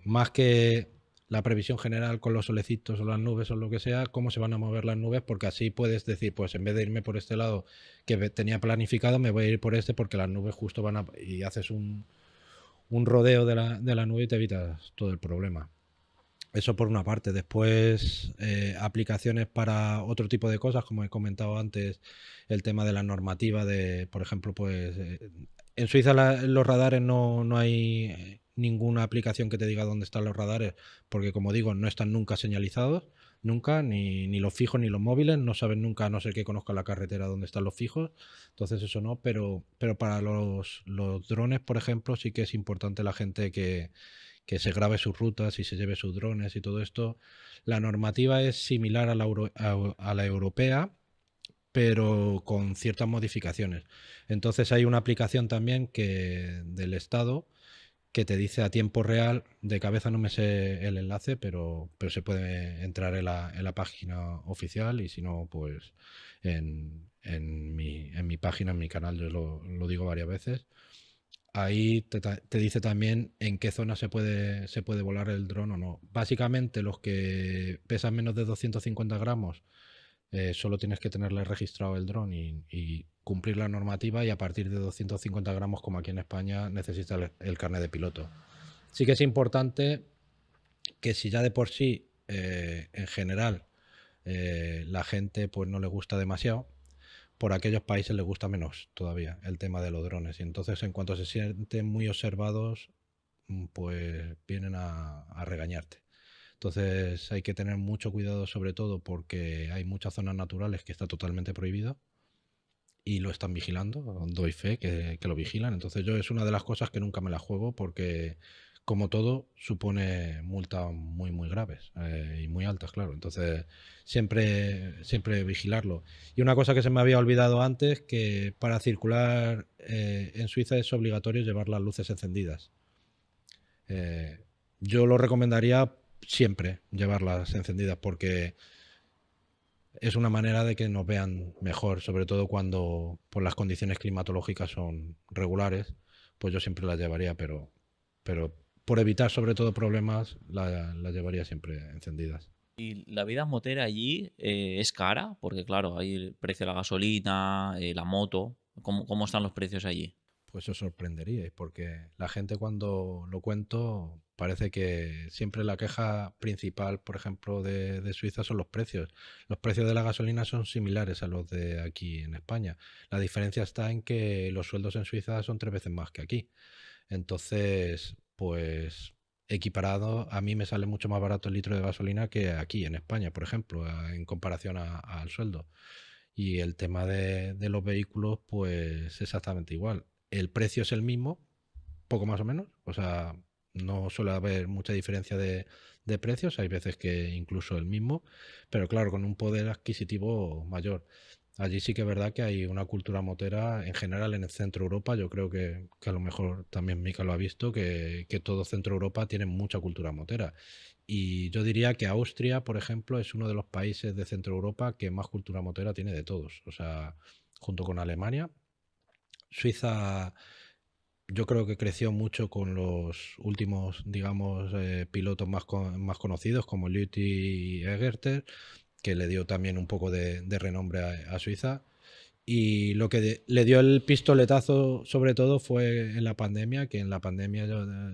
más que la previsión general con los solecitos o las nubes o lo que sea, cómo se van a mover las nubes, porque así puedes decir, pues en vez de irme por este lado que tenía planificado, me voy a ir por este porque las nubes justo van a... y haces un rodeo de la nube y te evitas todo el problema. Eso por una parte. Después, aplicaciones para otro tipo de cosas, como he comentado antes, el tema de la normativa de, por ejemplo, pues en Suiza en los radares no hay ninguna aplicación que te diga dónde están los radares, porque como digo, no están nunca señalizados, nunca, ni los fijos ni los móviles, no saben nunca, a no ser que conozcan la carretera dónde están los fijos. Entonces eso no, pero para los drones, por ejemplo, sí que es importante la gente que se grabe sus rutas y se lleve sus drones y todo esto. La normativa es similar a la europea, pero con ciertas modificaciones. Entonces hay una aplicación también del Estado que te dice a tiempo real, de cabeza no me sé el enlace, pero se puede entrar en la página oficial, y si no, pues en mi página, en mi canal, yo lo digo varias veces. Ahí te dice también en qué zona se puede volar el dron o no. Básicamente los que pesan menos de 250 gramos, solo tienes que tenerle registrado el dron y cumplir la normativa, y a partir de 250 gramos, como aquí en España, necesitas el carnet de piloto. Sí que es importante que si ya de por sí, en general, la gente pues no le gusta demasiado, por aquellos países les gusta menos todavía el tema de los drones, y entonces en cuanto se sienten muy observados, pues vienen a regañarte. Entonces hay que tener mucho cuidado, sobre todo porque hay muchas zonas naturales que está totalmente prohibido y lo están vigilando, doy fe que lo vigilan. Entonces yo es una de las cosas que nunca me la juego, porque como todo supone multas muy muy graves, y muy altas, claro. Entonces siempre vigilarlo. Y una cosa que se me había olvidado antes, que para circular en Suiza es obligatorio llevar las luces encendidas. Yo lo recomendaría siempre llevarlas encendidas, porque es una manera de que nos vean mejor, sobre todo cuando pues, las condiciones climatológicas son regulares. Pues yo siempre las llevaría, pero por evitar sobre todo problemas, las llevaría siempre encendidas. ¿Y la vida motera allí es cara? Porque claro, hay el precio de la gasolina, la moto. ¿Cómo están los precios allí? Pues os sorprenderíais, porque la gente, cuando lo cuento, parece que siempre la queja principal, por ejemplo, de Suiza son los precios. Los precios de la gasolina son similares a los de aquí en España. La diferencia está en que los sueldos en Suiza son 3 veces más que aquí. Entonces, pues equiparado, a mí me sale mucho más barato el litro de gasolina que aquí en España, por ejemplo, en comparación al sueldo. Y el tema de los vehículos, pues exactamente igual. El precio es el mismo, poco más o menos. O sea, no suele haber mucha diferencia de precios. Hay veces que incluso el mismo, pero claro, con un poder adquisitivo mayor. Allí sí que es verdad que hay una cultura motera en general en el centro Europa. Yo creo que a lo mejor también Mika lo ha visto, que todo centro Europa tiene mucha cultura motera. Y yo diría que Austria, por ejemplo, es uno de los países de centro Europa que más cultura motera tiene de todos. O sea, junto con Alemania. Suiza, yo creo que creció mucho con los últimos, digamos, pilotos más conocidos, como Lüthi y Egerter, que le dio también un poco de renombre a Suiza. Y lo que le dio el pistoletazo sobre todo fue en la pandemia, que en la pandemia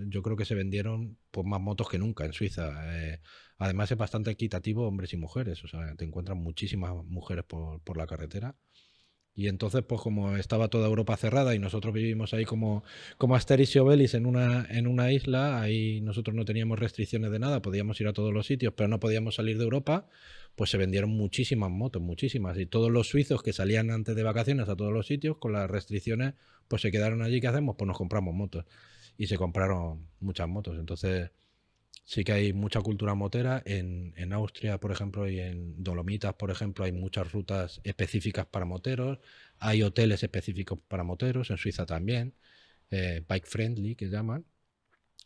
yo creo que se vendieron pues más motos que nunca en Suiza. Además es bastante equitativo, hombres y mujeres, o sea, te encuentran muchísimas mujeres por la carretera. Y entonces, pues como estaba toda Europa cerrada y nosotros vivimos ahí como Asterix y Obelix en una isla, ahí nosotros no teníamos restricciones de nada, podíamos ir a todos los sitios, pero no podíamos salir de Europa, pues se vendieron muchísimas motos, muchísimas. Y todos los suizos que salían antes de vacaciones a todos los sitios, con las restricciones, pues se quedaron allí. ¿Qué hacemos? Pues nos compramos motos. Y se compraron muchas motos. Entonces sí que hay mucha cultura motera. En Austria, por ejemplo, y en Dolomitas, por ejemplo, hay muchas rutas específicas para moteros. Hay hoteles específicos para moteros. En Suiza también. Bike friendly, que llaman.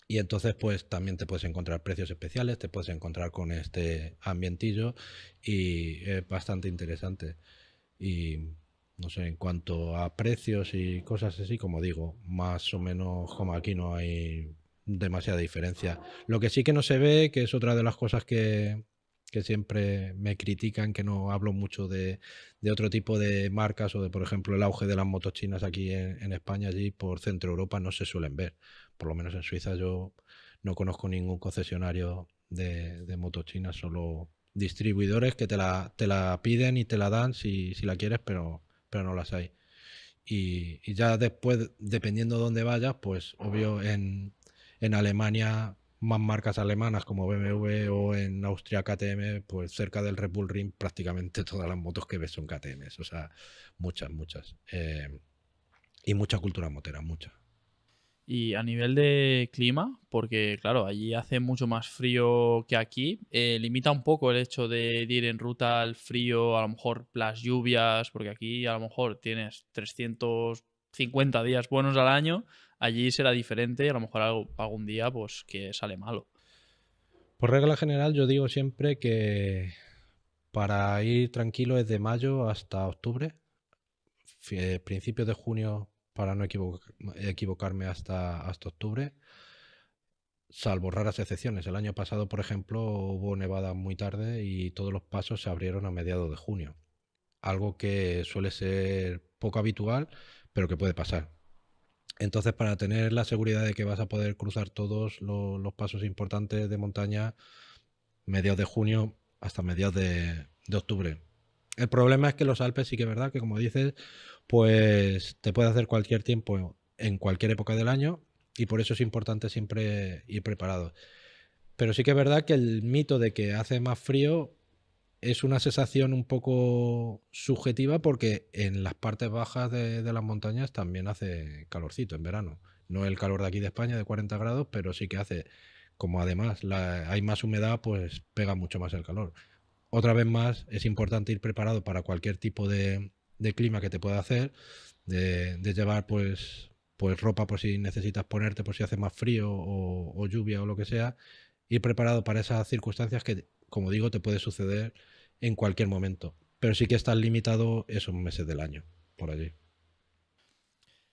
Y entonces pues también te puedes encontrar precios especiales, te puedes encontrar con este ambientillo y es bastante interesante. Y no sé, en cuanto a precios y cosas así, como digo, más o menos como aquí no hay demasiada diferencia. Lo que sí que no se ve, que es otra de las cosas que siempre me critican, que no hablo mucho de otro tipo de marcas o de, por ejemplo, el auge de las motos chinas aquí en España, allí por Centro Europa no se suelen ver. Por lo menos en Suiza yo no conozco ningún concesionario de motos chinas, solo distribuidores que te la piden y te la dan si la quieres, pero no las hay. Y ya después, dependiendo de dónde vayas, pues obvio en Alemania más marcas alemanas como BMW o en Austria KTM, pues cerca del Red Bull Ring prácticamente todas las motos que ves son KTMs, o sea, muchas. Y mucha cultura motera, mucha. Y a nivel de clima, porque claro, allí hace mucho más frío que aquí, limita un poco el hecho de ir en ruta al frío, a lo mejor las lluvias, porque aquí a lo mejor tienes 350 días buenos al año, allí será diferente y a lo mejor algún día pues que sale malo. Por regla general yo digo siempre que para ir tranquilo es de mayo hasta octubre, principios de junio para no equivocarme hasta octubre, salvo raras excepciones. El año pasado, por ejemplo, hubo nevada muy tarde y todos los pasos se abrieron a mediados de junio. Algo que suele ser poco habitual, pero que puede pasar. Entonces, para tener la seguridad de que vas a poder cruzar todos los pasos importantes de montaña, mediados de junio hasta mediados de octubre. El problema es que los Alpes sí que es verdad que, como dices, pues te puede hacer cualquier tiempo en cualquier época del año y por eso es importante siempre ir preparado. Pero sí que es verdad que el mito de que hace más frío es una sensación un poco subjetiva porque en las partes bajas de las montañas también hace calorcito en verano. No el calor de aquí de España de 40 grados, pero sí que hace, como además hay más humedad, pues pega mucho más el calor. Otra vez más, es importante ir preparado para cualquier tipo de clima que te pueda hacer, de llevar pues ropa por si necesitas ponerte, por si hace más frío o lluvia o lo que sea, ir preparado para esas circunstancias que, como digo, te puede suceder en cualquier momento. Pero sí que estás limitado esos meses del año, por allí.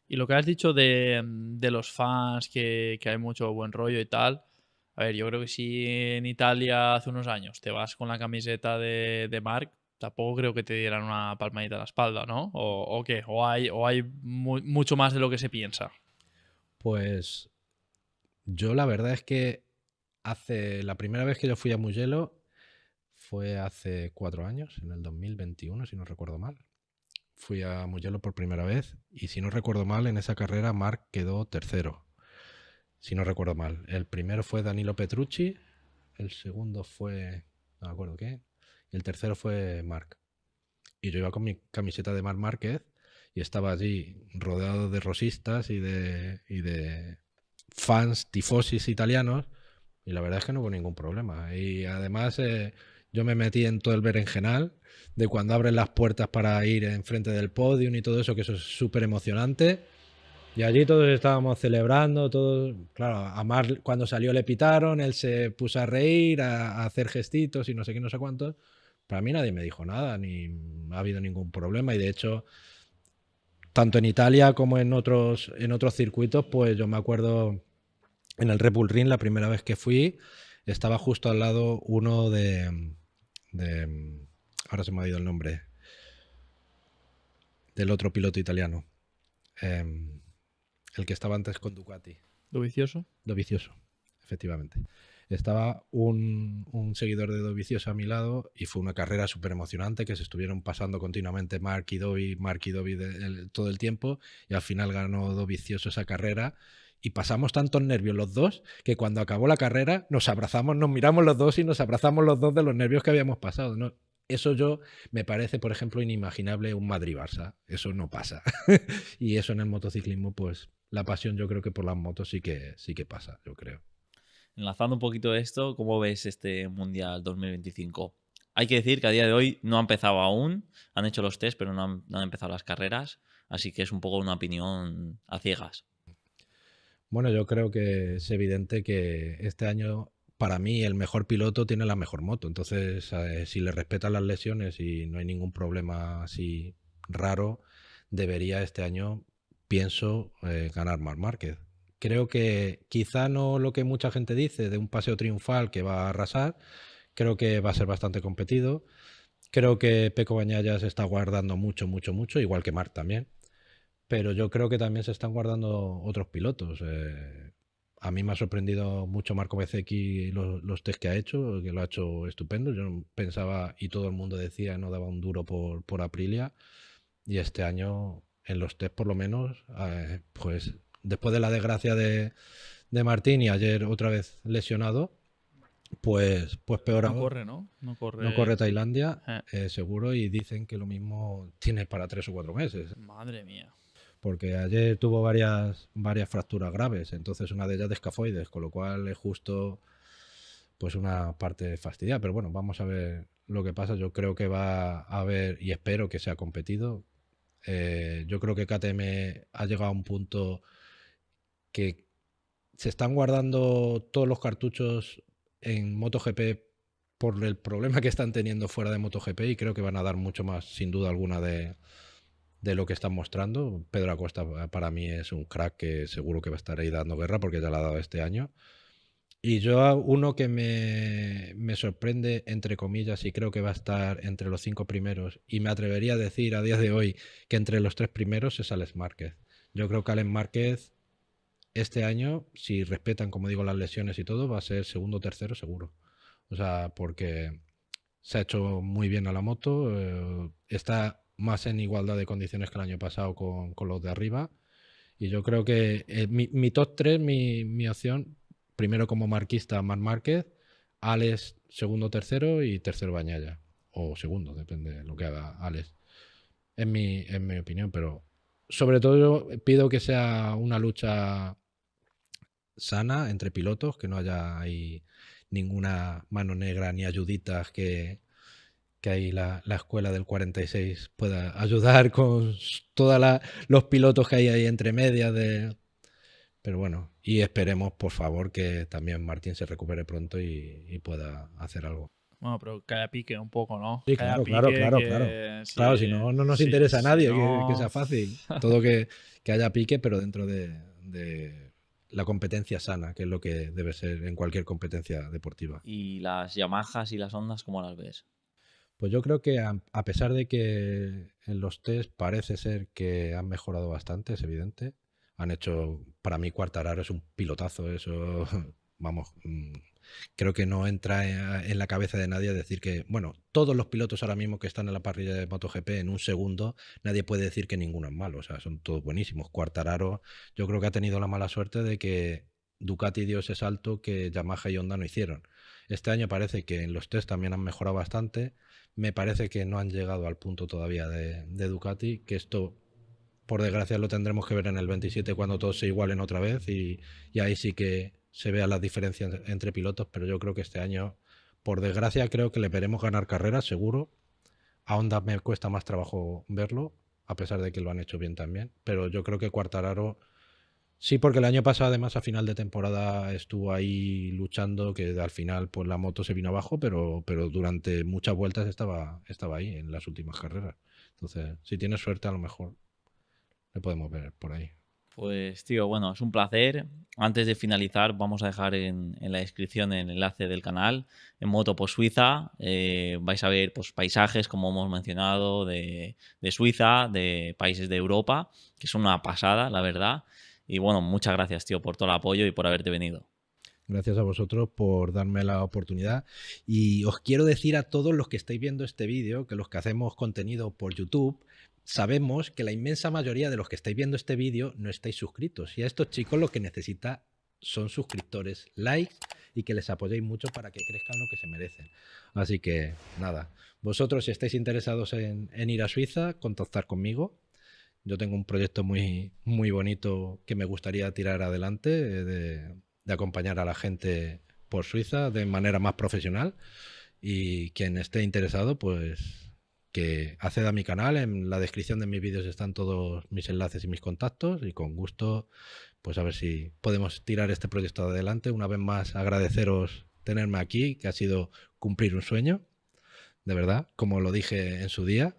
Y lo que has dicho de los fans, que hay mucho buen rollo y tal. A ver, yo creo que si en Italia hace unos años te vas con la camiseta de Marc, tampoco creo que te dieran una palmadita a la espalda, ¿no? ¿O qué? ¿O hay mucho más de lo que se piensa? Pues yo la verdad es que la primera vez que yo fui a Mugello fue hace 4 años, en el 2021, si no recuerdo mal. Fui a Mugello por primera vez y si no recuerdo mal, en esa carrera Marc quedó tercero. Si no recuerdo mal. El primero fue Danilo Petrucci, el segundo fue, no me acuerdo qué, y el tercero fue Marc. Y yo iba con mi camiseta de Marc Márquez y estaba allí rodeado de rosistas y de fans, tifosis italianos, y la verdad es que no hubo ningún problema. Y además yo me metí en todo el berenjenal de cuando abren las puertas para ir enfrente del podium y todo eso, que eso es súper emocionante. Y allí todos estábamos celebrando, todos, claro, a Marc cuando salió le pitaron, él se puso a reír, a hacer gestitos y no sé qué, no sé cuántos. Para mí nadie me dijo nada, ni ha habido ningún problema y de hecho, tanto en Italia como en otros circuitos, pues yo me acuerdo en el Red Bull Ring la primera vez que fui, estaba justo al lado uno de ahora se me ha ido el nombre, del otro piloto italiano. El que estaba antes con Ducati. ¿Dovizioso? Dovizioso, efectivamente. Estaba un seguidor de Dovizioso a mi lado y fue una carrera súper emocionante que se estuvieron pasando continuamente Marc y Dovi todo el tiempo y al final ganó Dovizioso esa carrera y pasamos tantos nervios los dos que cuando acabó la carrera nos abrazamos, nos miramos los dos y nos abrazamos los dos de los nervios que habíamos pasado. Eso me parece, por ejemplo, inimaginable un Madrid-Barça. Eso no pasa. Y eso en el motociclismo, pues la pasión yo creo que por las motos sí que pasa, yo creo. Enlazando un poquito esto, ¿cómo ves este Mundial 2025? Hay que decir que a día de hoy no ha empezado aún, han hecho los test, pero no han empezado las carreras, así que es un poco una opinión a ciegas. Bueno, yo creo que es evidente que este año, para mí, el mejor piloto tiene la mejor moto. Entonces, si le respetan las lesiones y no hay ningún problema así raro, debería este año, pienso, ganar Marc Márquez. Creo que quizá no lo que mucha gente dice de un paseo triunfal que va a arrasar, creo que va a ser bastante competido. Creo que Peco Bagnaia se está guardando mucho, mucho, mucho, igual que Marc también. Pero yo creo que también se están guardando otros pilotos. A mí me ha sorprendido mucho Marco Bezzecchi los test que ha hecho, que lo ha hecho estupendo. Yo pensaba, y todo el mundo decía, no daba un duro por Aprilia. Y este año, en los test por lo menos, pues después de la desgracia de Martín y ayer otra vez lesionado, pues peor No aún. corre, ¿no? No corre Tailandia, seguro, y dicen que lo mismo tiene para 3 o 4 meses. Madre mía. Porque ayer tuvo varias fracturas graves, entonces una de ellas de escafoides, con lo cual es justo pues una parte fastidiada. Pero bueno, vamos a ver lo que pasa. Yo creo que va a haber, y espero que sea competido. Yo creo que KTM ha llegado a un punto que se están guardando todos los cartuchos en MotoGP por el problema que están teniendo fuera de MotoGP, y creo que van a dar mucho más, sin duda alguna, de lo que están mostrando. Pedro Acosta para mí es un crack que seguro que va a estar ahí dando guerra porque ya la ha dado este año. Y yo, uno que me sorprende, entre comillas, y creo que va a estar entre los 5 primeros, y me atrevería a decir a día de hoy que entre los 3 primeros, es Alex Márquez. Yo creo que Alex Márquez este año, si respetan, como digo, las lesiones y todo, va a ser segundo o tercero seguro. O sea, porque se ha hecho muy bien a la moto, está más en igualdad de condiciones que el año pasado con los de arriba. Y yo creo que mi top 3, mi opción, primero como marquista, Marc Márquez, Alex segundo, tercero, y tercero Bagnaia. O segundo, depende de lo que haga Alex. En mi opinión, pero sobre todo yo pido que sea una lucha sana entre pilotos, que no haya ahí ninguna mano negra ni ayuditas, que ahí la escuela del 46 pueda ayudar con todos los pilotos que hay ahí entre medias de... Pero bueno, y esperemos, por favor, que también Martín se recupere pronto y pueda hacer algo. Bueno, pero que haya pique un poco, ¿no? Sí, Que haya claro, pique, claro. Sí, Claro, si no nos sí, interesa a si nadie no- que sea fácil. Todo que haya pique, pero dentro de la competencia sana, que es lo que debe ser en cualquier competencia deportiva. ¿Y las Yamahas y las Hondas cómo las ves? Pues yo creo que a pesar de que en los test parece ser que han mejorado bastante, es evidente. Han hecho, para mí, Quartararo es un pilotazo, eso, vamos, creo que no entra en la cabeza de nadie decir que, bueno, todos los pilotos ahora mismo que están en la parrilla de MotoGP en un segundo, nadie puede decir que ninguno es malo, o sea, son todos buenísimos. Quartararo, yo creo que ha tenido la mala suerte de que Ducati dio ese salto que Yamaha y Honda no hicieron. Este año parece que en los test también han mejorado bastante. Me parece que no han llegado al punto todavía de Ducati, que esto, por desgracia, lo tendremos que ver en el 27 cuando todos se igualen otra vez, y ahí sí que se vean las diferencias entre pilotos, pero yo creo que este año, por desgracia, creo que le veremos ganar carreras, seguro. A Honda me cuesta más trabajo verlo, a pesar de que lo han hecho bien también, pero yo creo que Quartararo... Sí, porque el año pasado, además, a final de temporada estuvo ahí luchando, que al final pues la moto se vino abajo, pero durante muchas vueltas estaba ahí en las últimas carreras. Entonces, si tienes suerte, a lo mejor le podemos ver por ahí. Pues tío, bueno, es un placer. Antes de finalizar, vamos a dejar en la descripción el enlace del canal en Moto por Suiza. Vais a ver pues, paisajes, como hemos mencionado, de Suiza, de países de Europa, que son una pasada, la verdad. Y bueno, muchas gracias, tío, por todo el apoyo y por haberte venido. Gracias a vosotros por darme la oportunidad. Y os quiero decir a todos los que estáis viendo este vídeo, que los que hacemos contenido por YouTube, sabemos que la inmensa mayoría de los que estáis viendo este vídeo no estáis suscritos. Y a estos chicos lo que necesita son suscriptores, likes y que les apoyéis mucho para que crezcan lo que se merecen. Así que nada, vosotros si estáis interesados en ir a Suiza, contactar conmigo. Yo tengo un proyecto muy, muy bonito que me gustaría tirar adelante, de acompañar a la gente por Suiza de manera más profesional, y quien esté interesado, pues que acceda a mi canal. En la descripción de mis vídeos están todos mis enlaces y mis contactos, y con gusto pues a ver si podemos tirar este proyecto adelante. Una vez más agradeceros tenerme aquí, que ha sido cumplir un sueño, de verdad, como lo dije en su día,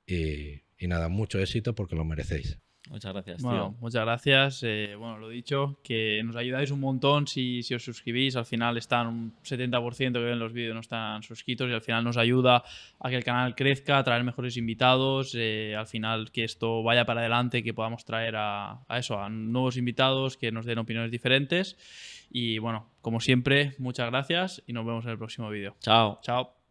y nada, mucho éxito porque lo merecéis. Muchas gracias, tío. Bueno, muchas gracias. Bueno, lo dicho, que nos ayudáis un montón si os suscribís. Al final están un 70% que ven los vídeos no están suscritos, y al final nos ayuda a que el canal crezca, a traer mejores invitados, al final que esto vaya para adelante, que podamos traer a nuevos invitados que nos den opiniones diferentes. Y bueno, como siempre, muchas gracias y nos vemos en el próximo vídeo. Chao. Chao.